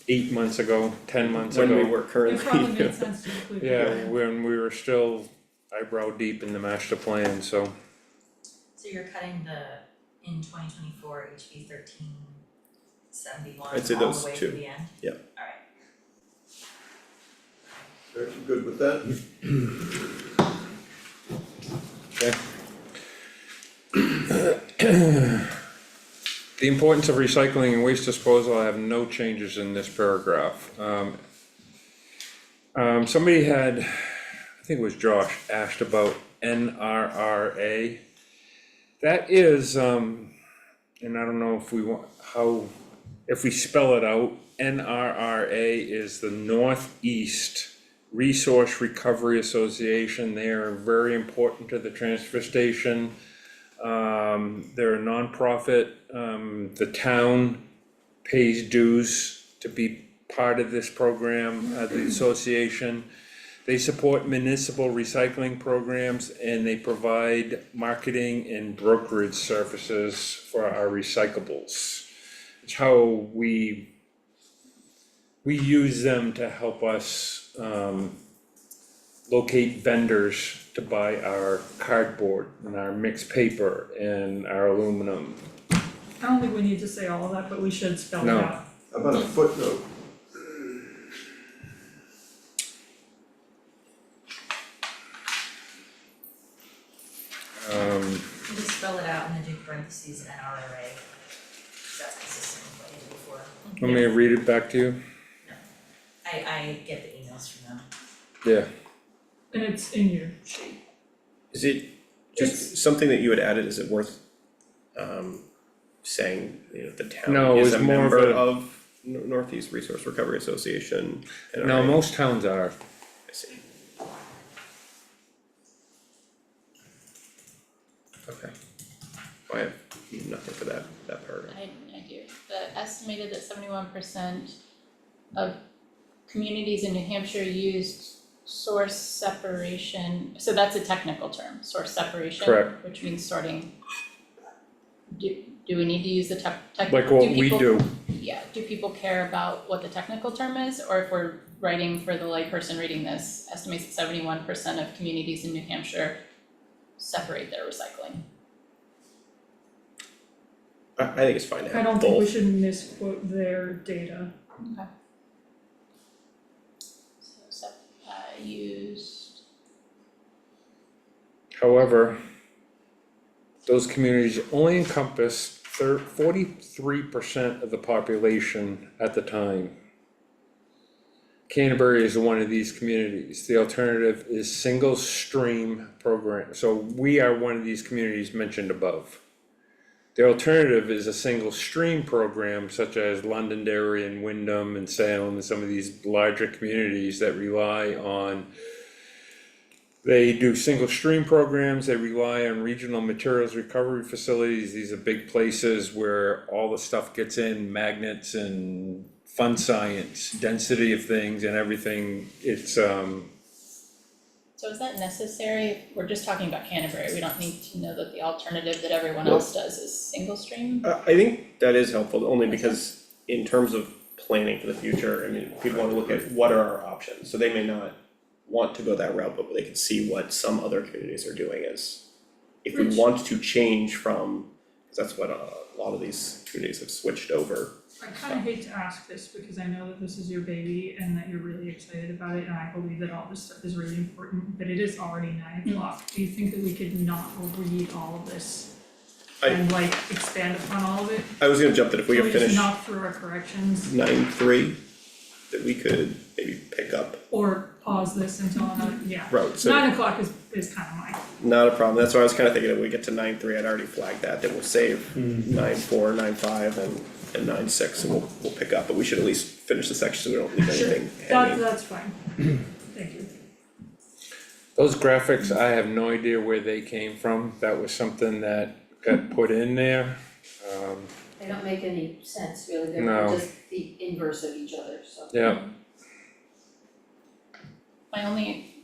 G: 8 months ago, 10 months ago.
A: When we were currently.
F: It probably made sense to include that.
G: Yeah, when we were still eyebrow deep in the master plan, so.
H: So you're cutting the in 2024 HB 1371
A: I'd say
H: all the
A: those
H: way
A: two.
H: to the end?
A: Yeah.
H: Alright.
B: Are you good with that?
G: The importance of recycling and waste disposal, I have no changes in this paragraph. Somebody had, I think it was Josh, asked about NRRA. That is, and I don't know if we want, if we spell it out, NRRA is the Northeast Resource Recovery Association. They are very important to the transfer station. They're a nonprofit. The town pays dues to be part of this program, the association. They support municipal recycling programs, and they provide marketing and brokerage services for our recyclables. It's how we use them to help us locate vendors to buy our cardboard and our mixed paper and our aluminum.
F: I don't think we need to say all of that, but we should spell it
G: No.
F: out.
B: How about a footnote?
H: You just spell it out and then do parentheses NRRA. That's consistent with what you did before.
G: Want me to read it back to you?
H: I get the emails from them.
G: Yeah.
F: And it's in your sheet.
A: Is it just something that you had added, is it worth saying, the
G: No,
A: town
G: it
A: is
G: was
A: a
G: more of
A: member
G: a-
A: of Northeast Resource Recovery Association?
G: No,
A: NRA?
G: most towns are.
A: I see. Okay. I have nothing for that paragraph.
C: I do, the estimated that 71% of communities in New Hampshire used source separation, so that's a technical term, source separation.
G: Correct.
C: Which means sorting. Do we need to use the tech?
G: Like what we
C: people-
G: do.
C: Yeah, do people care about what the technical term is, or if we're writing for the layperson reading this, estimates that 71% of communities in New Hampshire separate their recycling?
A: I think it's fine to
F: I
A: have
F: don't think we
A: both.
F: should misquote their data.
C: So used,
G: However, those communities only encompass 43% of the population at the time. Canterbury is one of these communities. The alternative is single stream program. So we are one of these communities mentioned above. The alternative is a single stream program such as Londonderry and Wyndham and Salem and some of these larger communities that rely on, they do single stream programs, they rely on regional materials recovery facilities. These are big places where all the stuff gets in, magnets and fun science, density of things and everything. It's
C: so is that necessary? We're just talking about Canterbury, we don't need to know that the alternative that everyone else does is single stream?
A: I think that is helpful, only because in terms of planning for the future, I mean, people wanna look at what are our options, so they may not want to go that route, but they can see what some other communities are doing as, if we
F: Rich.
A: want to change from, cause that's what a lot of these communities have switched over.
F: I kinda hate to ask this because I know that this is your baby and that you're really excited about it, and I believe that all this stuff is really important, but it is already 9 o'clock. Do you think that we could not read all of this?
A: I-
F: And like expand upon all of it?
A: I was gonna jump that if we
F: Can
A: have
F: we just
A: finished
F: knock through our corrections?
A: 9.3, that we could maybe pick up.
F: Or pause this until another, yeah.
A: Right, so
F: 9 o'clock is kind of my,
A: not a problem, that's why I was kinda thinking if we get to 9:3, I'd already flagged that we'll save 9:4, 9:5, and 9:6, and we'll pick up, but we should at least finish the section so we don't leave
F: Sure.
A: anything hanging.
F: that's fine. Thank you.
G: Those graphics, I have no idea where they came from, that was something that got put in there.
L: They don't make any sense really, they're
G: No.
L: just the inverse of each other, so.
G: Yeah,
C: My only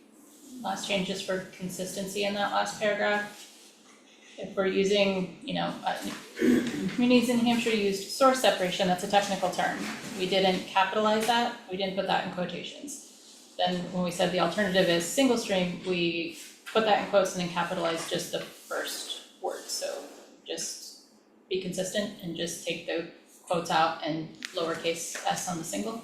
C: last change is for consistency in that last paragraph. If we're using, communities in New Hampshire used source separation, that's a technical term. We didn't capitalize that, we didn't put that in quotations. Then when we said the alternative is single stream, we put that in quotes and then capitalized just the first word, so just be consistent and just take the quotes out and lowercase s on the single.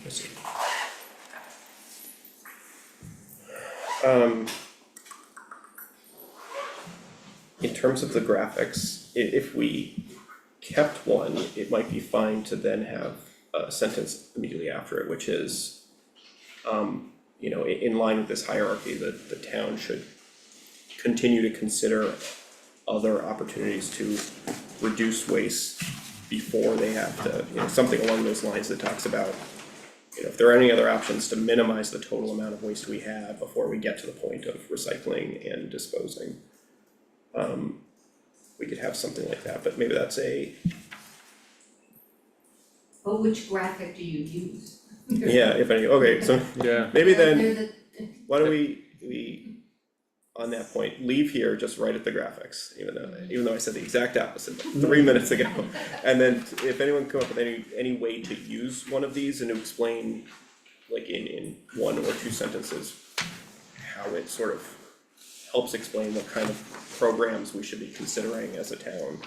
A: I see. In terms of the graphics, if we kept one, it might be fine to then have a sentence immediately after it, which is, in line with this hierarchy, that the town should continue to consider other opportunities to reduce waste before they have to, something along those lines that talks about, if there are any other options to minimize the total amount of waste we have before we get to the point of recycling and disposing. We could have something like that, but maybe that's
L: But which graphic do you use?
A: yeah, if any, okay, so
G: yeah,
A: maybe then,
L: They're the-
A: why don't we, on that point, leave here just right at the graphics, even though I said the exact opposite 3 minutes ago. And then if anyone come up with any way to use one of these and to explain, like in 1 or 2 sentences, how it sort of helps explain what kind of programs we should be considering as a town,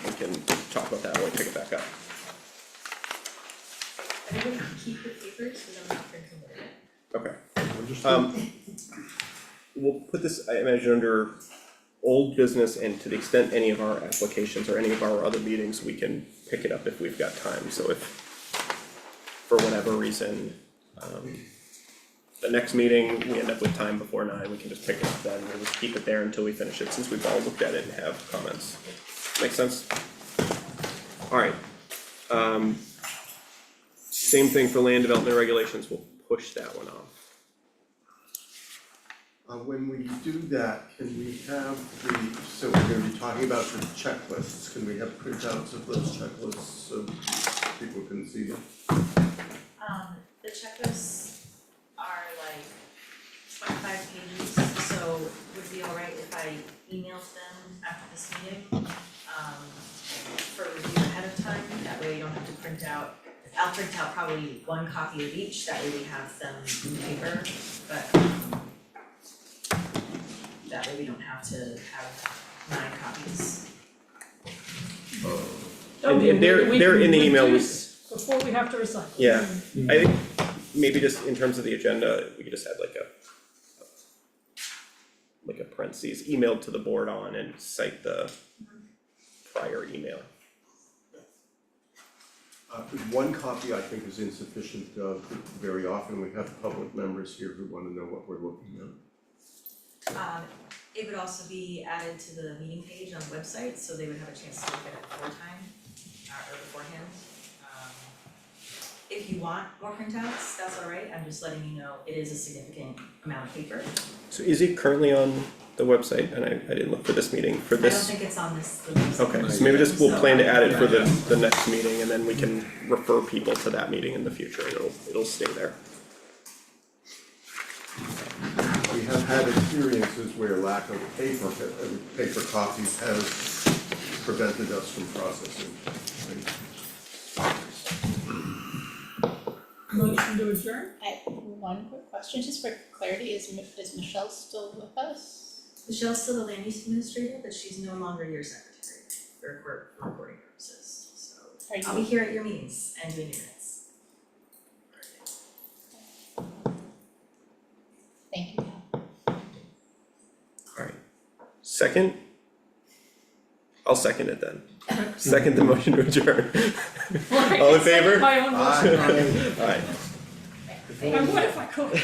A: we can talk about that when we pick it back up.
H: Everybody keep the papers, so I'm not printing it again.
A: Okay. We'll put this, I imagine, under old business, and to the extent any of our applications or any of our other meetings, we can pick it up if we've got time, so if for whatever reason, the next meeting, we end up with time before 9, we can just pick it up then, we'll just keep it there until we finish it, since we've all looked at it and have comments. Make sense? Alright, same thing for land development regulations, we'll push that one off.
B: When we do that, can we have so we're gonna be talking about the checklists, can we have printouts of those checklists so people can see them?
H: The checklists are like 25 pages, so would it be alright if I emailed them after this meeting? For review ahead of time, that way you don't have to print out, I'll print out probably 1 copy of each, that way we have them in paper, but that way we don't have to have 9 copies.
A: And they're in the email,
F: Before we have to recycle.
A: yeah, I think maybe just in terms of the agenda, we could just add like a parentheses, emailed to the board on and cite the prior email.
B: 1 copy I think is insufficient, very often we have public members here who wanna know what we're looking at.
H: It would also be added to the meeting page on the website, so they would have a chance to look at it before time, or beforehand. If you want more printouts, that's alright, I'm just letting you know it is a significant amount of paper.
A: So is it currently on the website? And I didn't look for this meeting, for
H: I don't
A: this.
H: think it's on the website.
A: Okay, so maybe just we'll plan to add it for the next meeting, and then we can refer people to that meeting in the future, it'll stay there.
B: We have had experiences where lack of paper copies has prevented us from processing.
F: Motion to adjourn?
C: I have one quick question, just for clarity, is Michelle still with us?
H: Michelle's still the land use administrator, but she's no longer your secretary for recording purposes, so I'll be here at your meetings and doing your minutes.
C: Thank you.
A: Alright, second? I'll second it then. Second the motion to adjourn.
F: Well, I
A: All in
F: can second
A: favor?
F: my own motion.
A: Aye.
F: I would if I could.